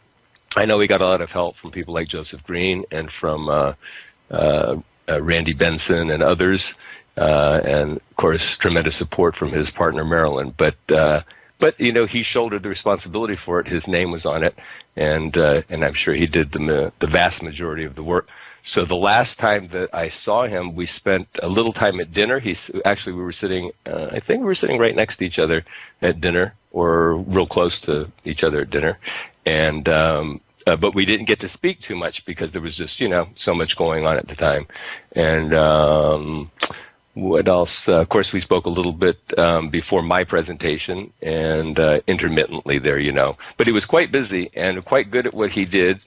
Speaker 2: I know we got a lot of help from people like Joseph Green and from Randy Benson and others. And of course, tremendous support from his partner Marilyn. But he shouldered the responsibility for it. His name was on it, and I'm sure he did the vast majority of the work. So the last time that I saw him, we spent a little time at dinner. We were sitting, I think we were sitting right next to each other at dinner, or real close to each other at dinner, and but we didn't get to speak too much because there was just so much going on at the time, and. What else? Of course, we spoke a little bit before my presentation and intermittently there, But he was quite busy and quite good at what he did.